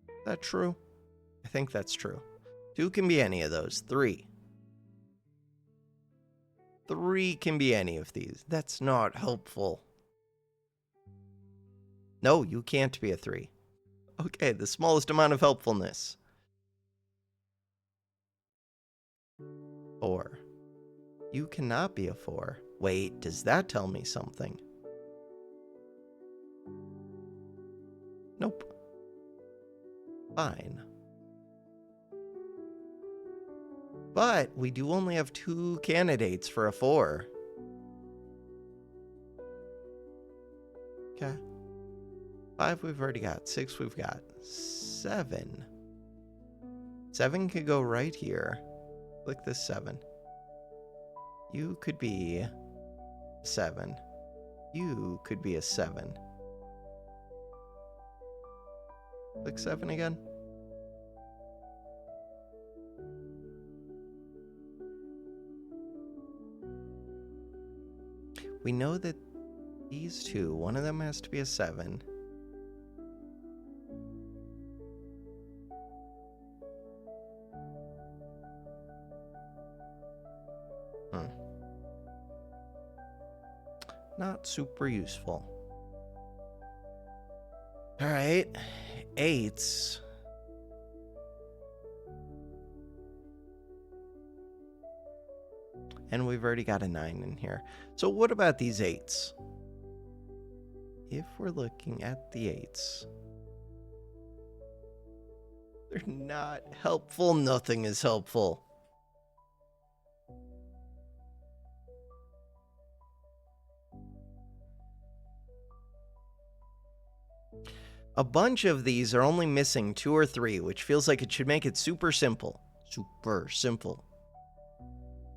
Is that true? I think that's true. 2 can be any of those. 3. 3 can be any of these. That's not helpful. No, you can't be a 3. Okay, the smallest amount of helpfulness. 4. You cannot be a 4. Wait, does that tell me something? Nope. Fine. But we do only have 2 candidates for a 4. Okay. 5 we've already got. 6 we've got. 7. 7 could go right here. Click this 7. You could be a 7. You could be a 7. Click 7 again. We know that these 2, one of them has to be a 7. not super useful. All right, 8s. And we've already got a 9 in here. So what about these 8s? If we're looking at the 8s, they're not helpful. Nothing is helpful. A bunch of these are only missing 2 or 3, which feels like it should make it super simple. Super simple.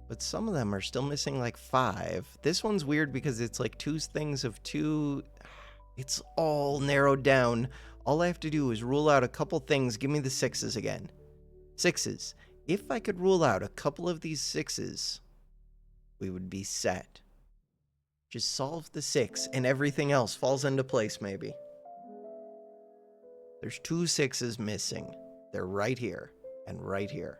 But some of them are still missing like 5. This one's weird because it's like 2 things of 2. It's all narrowed down. All I have to do is rule out a couple things. Give me the 6s again. 6s. If I could rule out a couple of these 6s, we would be set. Just solve the 6 and everything else falls into place maybe. There's 2 6s missing. They're right here and right here.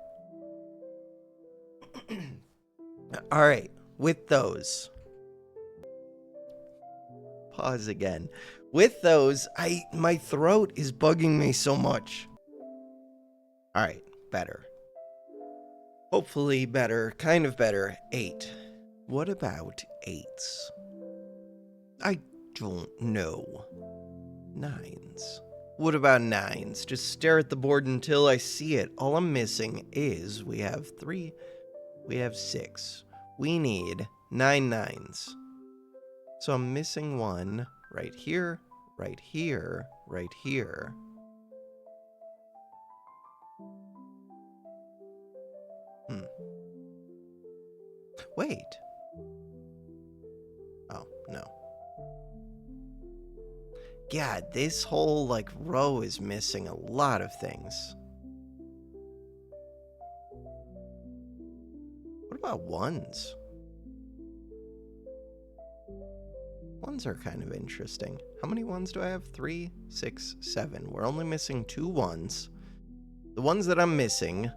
All right, with those. Pause again. With those, my throat is bugging me so much. All right, better. Hopefully better, kind of better. 8. What about 8s? I don't know. 9s. What about 9s? Just stare at the board until I see it. All I'm missing is we have 3, we have 6. We need 9 9s. So I'm missing 1 right here, right here, right here. Wait. Oh, no. God, this whole, like, row is missing a lot of things. What about 1s? 1s are kind of interesting. How many 1s do I have? 3, 6, 7. We're only missing 2 1s. The ones that I'm missing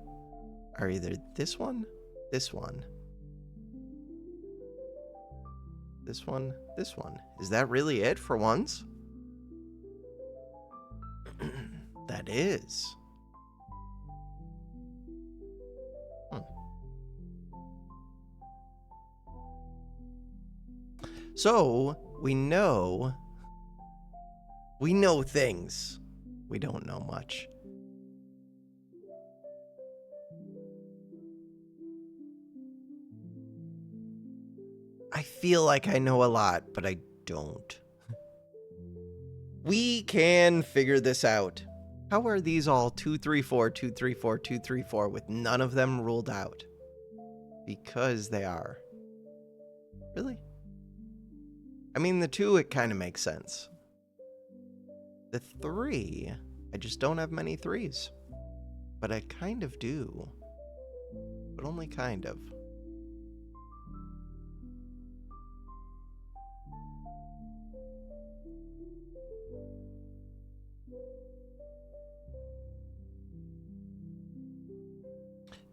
are either this one, this one, this one, this one. Is that really it for 1s? That is. So, we know things. We don't know much. I feel like I know a lot, but I don't. We can figure this out. How are these all 2, 3, 4, 2, 3, 4, 2, 3, 4 with none of them ruled out? Because they are. Really? I mean, the 2, it kind of makes sense. The 3, I just don't have many 3s. But I kind of do. But only kind of.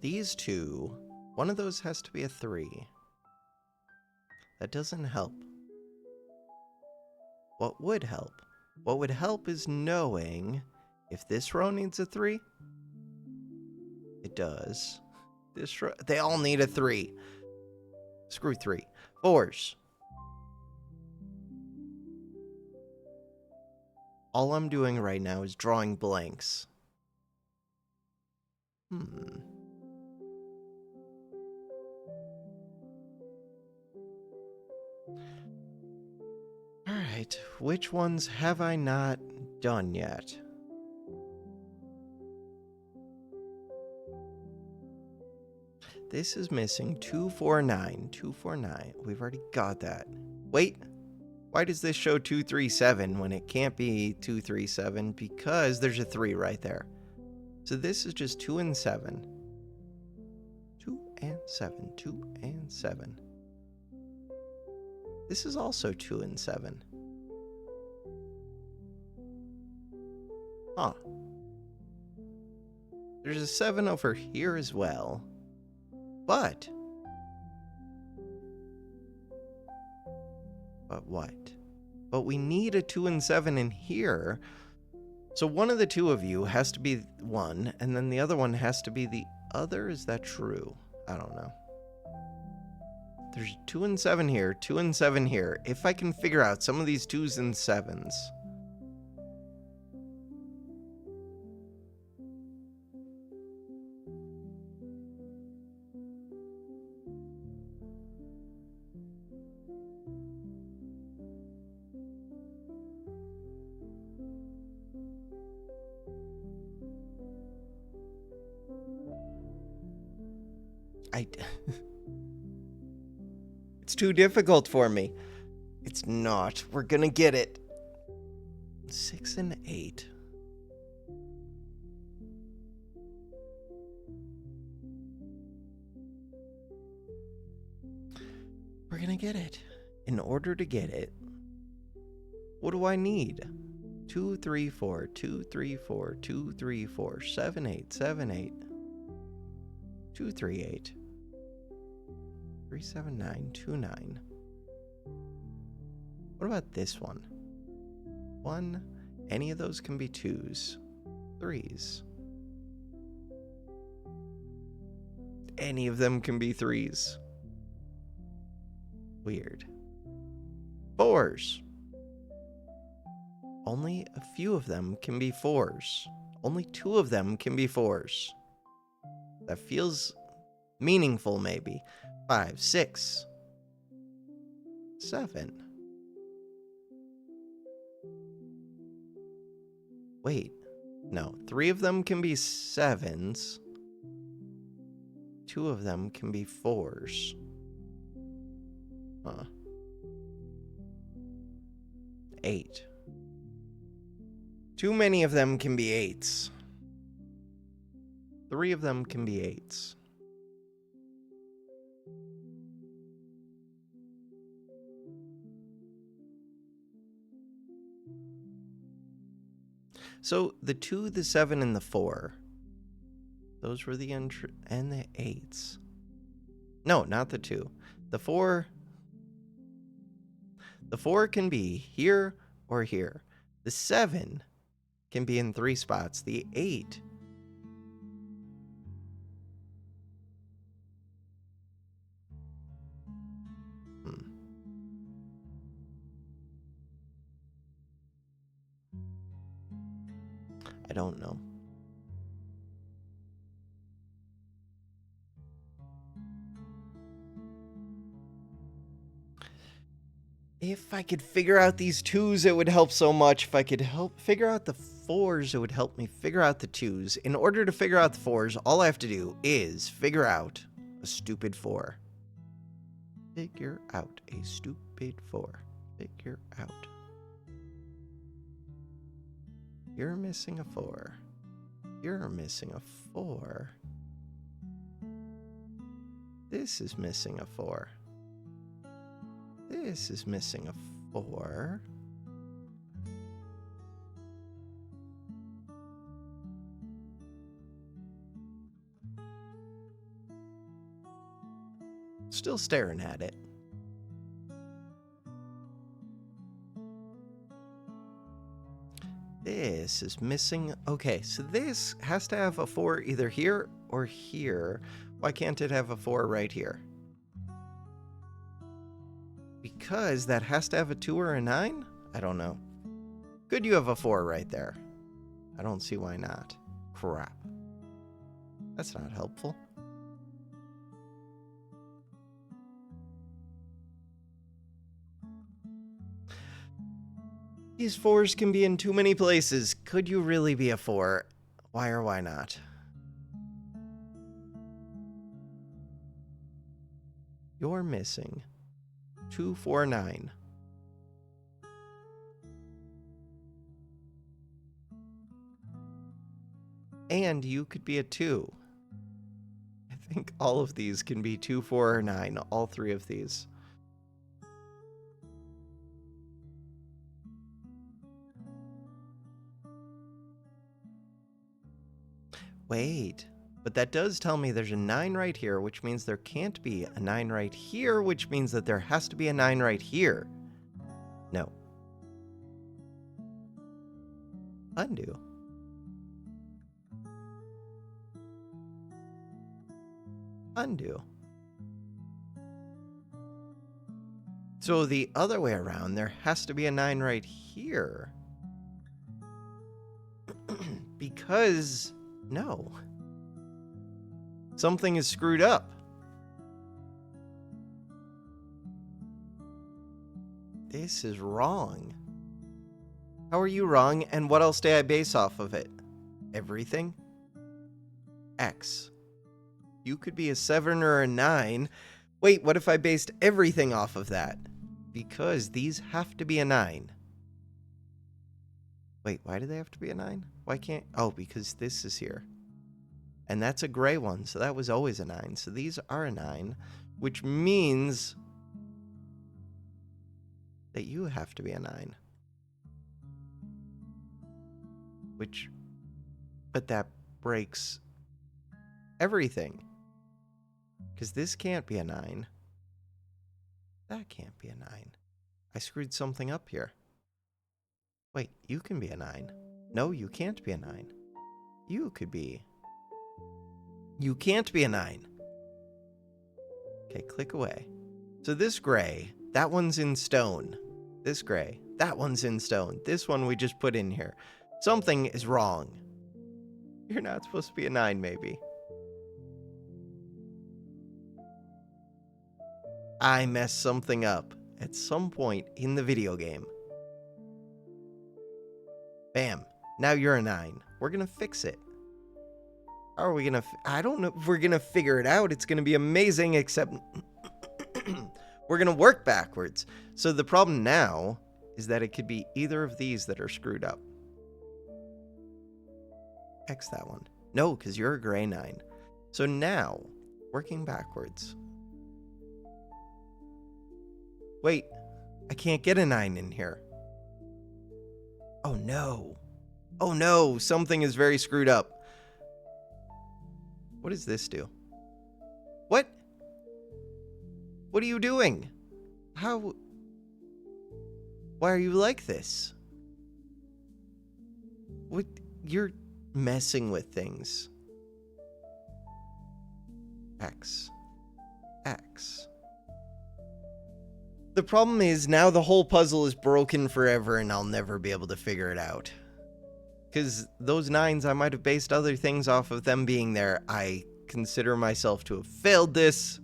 These 2, one of those has to be a 3. That doesn't help. What would help? What would help is knowing if this row needs a 3. It does. This row, they all need a 3. Screw 3. 4s. All I'm doing right now is drawing blanks. Alright, which ones have I not done yet? This is missing 2, 4, 9. 2, 4, 9. We've already got that. Wait, why does this show 2, 3, 7 when it can't be 2, 3, 7? Because there's a 3 right there. So this is just 2 and 7. 2 and 7. 2 and 7. This is also 2 and 7. Huh. There's a 7 over here as well. But But what? But we need a 2 and 7 in here. So one of the two of you has to be one, and then the other one has to be the other. Is that true? I don't know. There's 2 and 7 here, 2 and 7 here. If I can figure out some of these 2s and 7s. It's too difficult for me. It's not. We're gonna get it. 6 and 8. We're gonna get it. In order to get it, what do I need? 2, 3, 4, 2, 3, 4, 2, 3, 4, 7, 8, 7, 8. 2, 3, 8. 3, 7, 9, 2, 9. What about this one? 1. Any of those can be 2s. 3s. Any of them can be 3s. Weird. 4s. Only a few of them can be 4s. Only 2 of them can be 4s. That feels meaningful, maybe. 5, 6, 7. Wait, no. 3 of them can be 7s. 2 of them can be 4s. Huh. 8. Too many of them can be 8s. 3 of them can be 8s. So the 2, the 7, and the 4, those were the and the 8s. No, not the 2. The 4 can be here or here. The 7 can be in 3 spots. The 8 I don't know. If I could figure out these 2s, it would help so much. If I could figure out the 4s, it would help me figure out the 2s. In order to figure out the 4s, all I have to do is figure out a stupid 4. Figure out a stupid 4. Figure out. You're missing a 4. You're missing a 4. This is missing a 4. This is missing a 4. Still staring at it. This is missing. Okay, so this has to have a 4 either here or here. Why can't it have a 4 right here? Because that has to have a 2 or a 9? I don't know. Could you have a 4 right there? I don't see why not. Crap. That's not helpful. These 4s can be in too many places. Could you really be a 4? Why or why not? You're missing 2, 4, 9. And you could be a 2. I think all of these can be 2, 4, or 9. All 3 of these. Wait, but that does tell me there's a 9 right here, which means there can't be a 9 right here, which means that there has to be a 9 right here. No. Undo. Undo. So the other way around, there has to be a 9 right here. Because, no. Something is screwed up. This is wrong. How are you wrong, and what else did I base off of it? Everything? X. You could be a 7 or a 9. Wait, what if I based everything off of that? Because these have to be a 9. Wait, why do they have to be a 9? Why can't... Oh, because this is here. And that's a gray one, so that was always a 9. So these are a 9, which means that you have to be a 9. Which... But that breaks everything. Because this can't be a 9. That can't be a 9. I screwed something up here. Wait, you can be a 9. No, you can't be a 9. You could be... You can't be a 9. Okay, click away. So this gray, that one's in stone. This gray, that one's in stone. This one we just put in here. Something is wrong. You're not supposed to be a 9, maybe. I messed something up at some point in the video game. Bam. Now you're a 9. We're going to fix it. How are we going to... I don't know if we're going to figure it out. It's going to be amazing, except... we're going to work backwards. So the problem now is that it could be either of these that are screwed up. X that one. No, because you're a gray 9. So now, working backwards... Wait, I can't get a 9 in here. Oh no. Oh no, something is very screwed up. What does this do? What? What are you doing? How? Why are you like this? What? You're messing with things. X. X. The problem is now the whole puzzle is broken forever and I'll never be able to figure it out. Because those 9s, I might have based other things off of them being there. I consider myself to have failed this.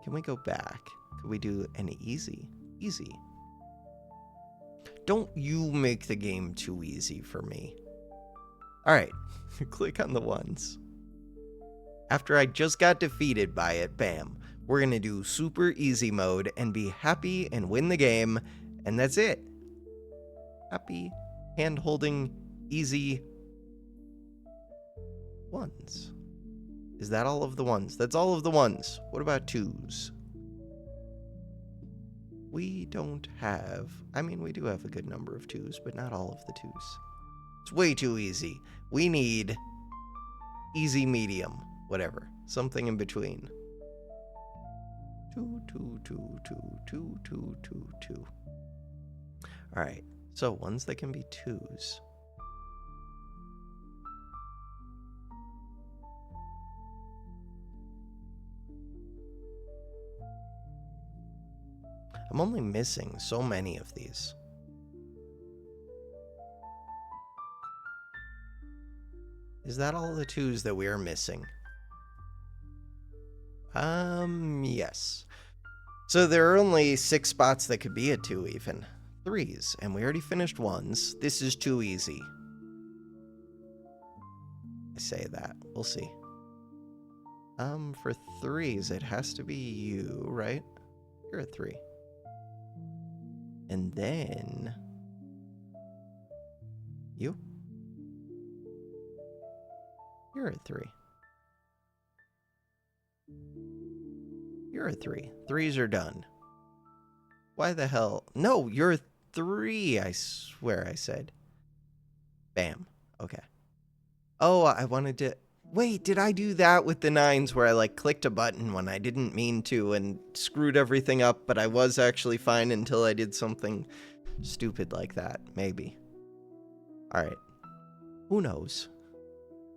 Can we go back? Could we do an easy? Easy. Don't you make the game too easy for me. Alright, click on the ones. After I just got defeated by it, bam. We're going to do super easy mode and be happy and win the game, and that's it. Happy, hand-holding, easy ones. Is that all of the ones? That's all of the ones. What about 2s? We don't have... I mean, we do have a good number of 2s, but not all of the 2s. It's way too easy. We need easy, medium, whatever. Something in between. 2, 2, 2, 2, 2, 2, 2, 2. Alright, so ones that can be 2s. I'm only missing so many of these. Is that all the 2s that we are missing? Yes. So there are only 6 spots that could be a 2 even. 3s, and we already finished 1s. This is too easy. I say that. We'll see. For 3s, it has to be you, right? You're a 3. And then... you? You're a 3. You're a 3. 3s are done. Why the hell? No, you're a 3, I swear I said. Bam. Okay. Oh, I wanted to... Wait, did I do that with the 9s where I like clicked a button when I didn't mean to and screwed everything up, but I was actually fine until I did something stupid like that? Maybe. All right. Who knows?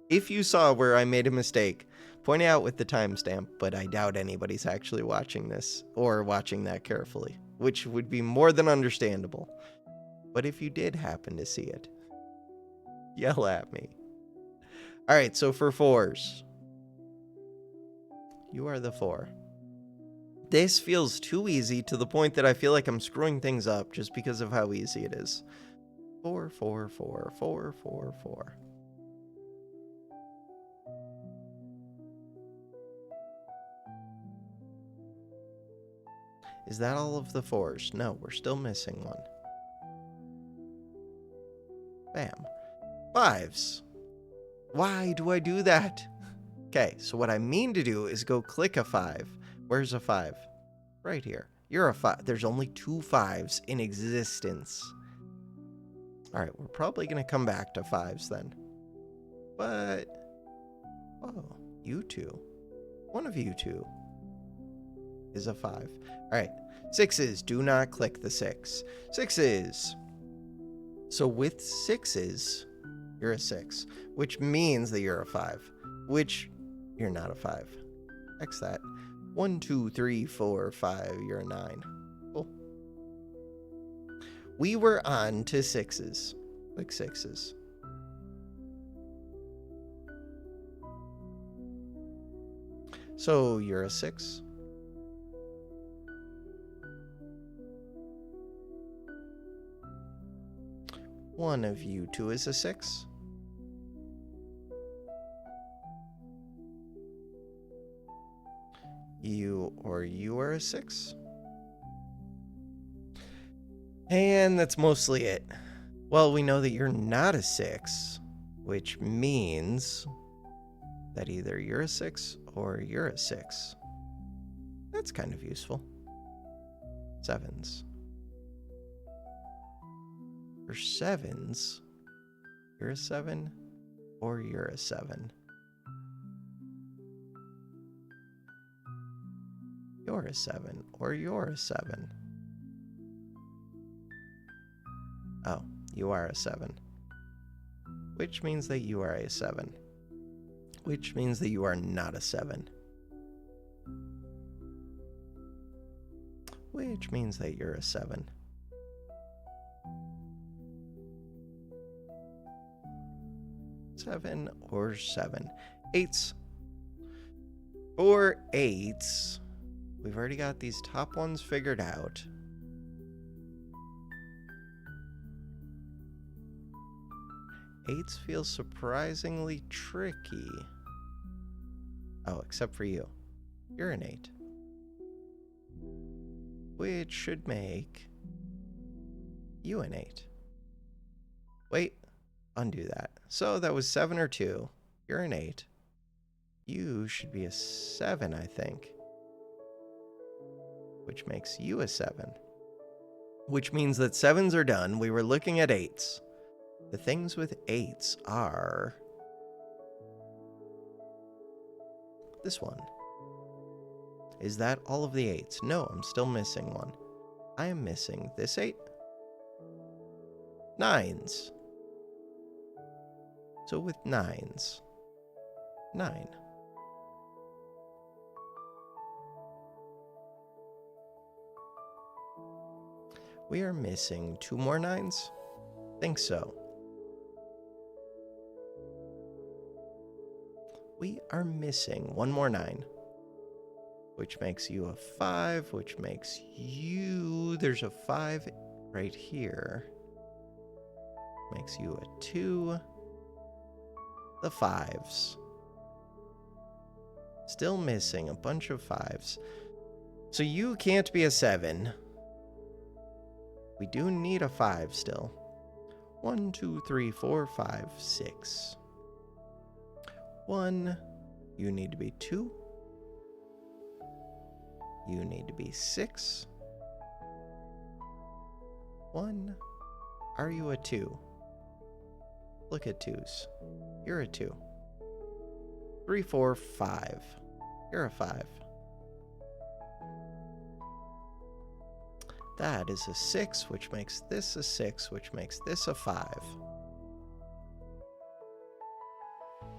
If you saw where I made a mistake, point it out with the timestamp, but I doubt anybody's actually watching this or watching that carefully, which would be more than understandable. But if you did happen to see it, yell at me. All right, so for 4s, you are the 4. This feels too easy to the point that I feel like I'm screwing things up just because of how easy it is. 4, 4, 4, 4, 4, 4. Is that all of the 4s? No, we're still missing one. Bam. 5s. Why do I do that? Okay, so what I mean to do is go click a 5. Where's a 5? Right here. You're a 5. There's only 2 5s in existence. All right, we're probably going to come back to 5s then. But, oh, you two. One of you two is a 5. All right, 6s. Do not click the 6. 6s. So with 6s, you're a 6, which means that you're a 5, which you're not a 5. X that. 1, 2, 3, 4, 5, you're a 9. Cool. We were on to 6s. Click 6s. So you're a 6. One of you two is a 6. You are a 6. And that's mostly it. Well, we know that you're not a 6, which means that either you're a 6 or you're a 6. That's kind of useful. 7s. For 7s, you're a 7 or you're a 7. You're a 7 or you're a 7. Oh, you are a 7. Which means that you are a 7. Which means that you are not a 7. Which means that you're a 7. Seven or 7. 8s. For 8s, we've already got these top ones figured out. Eights feel surprisingly tricky. Oh, except for you. You're an 8. Which should make you an 8. Wait, undo that. So that was 7 or 2. You're an 8. You should be a 7, I think. Which makes you a 7. Which means that 7s are done. We were looking at 8s. The things with 8s are this one. Is that all of the 8s? No, I'm still missing one. I am missing this 8. 9s. So with 9s, 9. We are missing 2 more 9s? Think so. We are missing 1 more 9. Which makes you a 5, which makes you... There's a 5 right here. Makes you a 2. The 5s. Still missing a bunch of 5s. So you can't be a 7. We do need a 5 still. 1, 2, 3, 4, 5, 6. 1. You need to be 2. You need to be 6. 1. Are you a 2? Look at 2s. You're a 2. 3, 4, 5. You're a 5. That is a 6, which makes this a 6, which makes this a 5.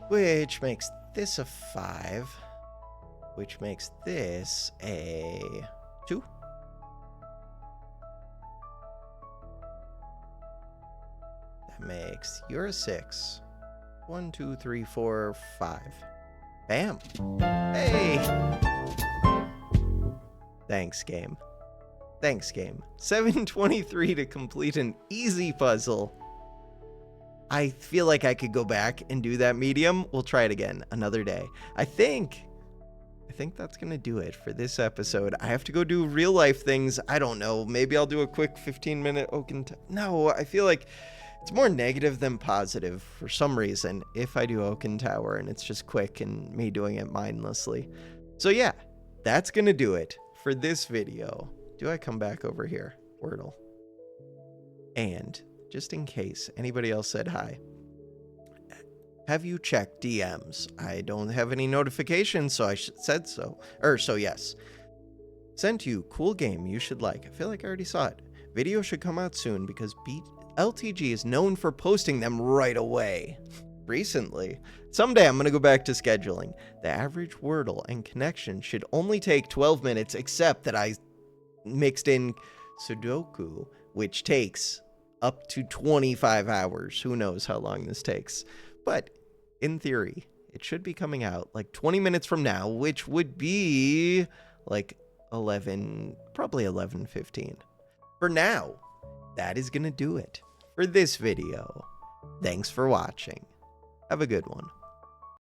Which makes this a 5, which makes this a 2. That makes you're a 6. 1, 2, 3, 4, 5. Bam. Hey! Thanks, game. Thanks, game. 723 to complete an easy puzzle. I feel like I could go back and do that medium. We'll try it again another day. I think that's going to do it for this episode. I have to go do real life things. I don't know. Maybe I'll do a quick 15-minute Oaken Tower. No, I feel like it's more negative than positive for some reason if I do Oaken Tower and it's just quick and me doing it mindlessly. So yeah, that's going to do it for this video. Do I come back over here? Wordle. And just in case anybody else said hi, have you checked DMs? I don't have any notifications, so I said so. So yes. Sent you, cool game you should like. I feel like I already saw it. Video should come out soon because LTG is known for posting them right away. Recently. Someday I'm going to go back to scheduling. The average Wordle and connection should only take 12 minutes, except that I mixed in Sudoku, which takes up to 25 hours. Who knows how long this takes. But in theory, it should be coming out like 20 minutes from now, which would be like 11, probably 11:15. For now, that is going to do it for this video. Thanks for watching. Have a good one.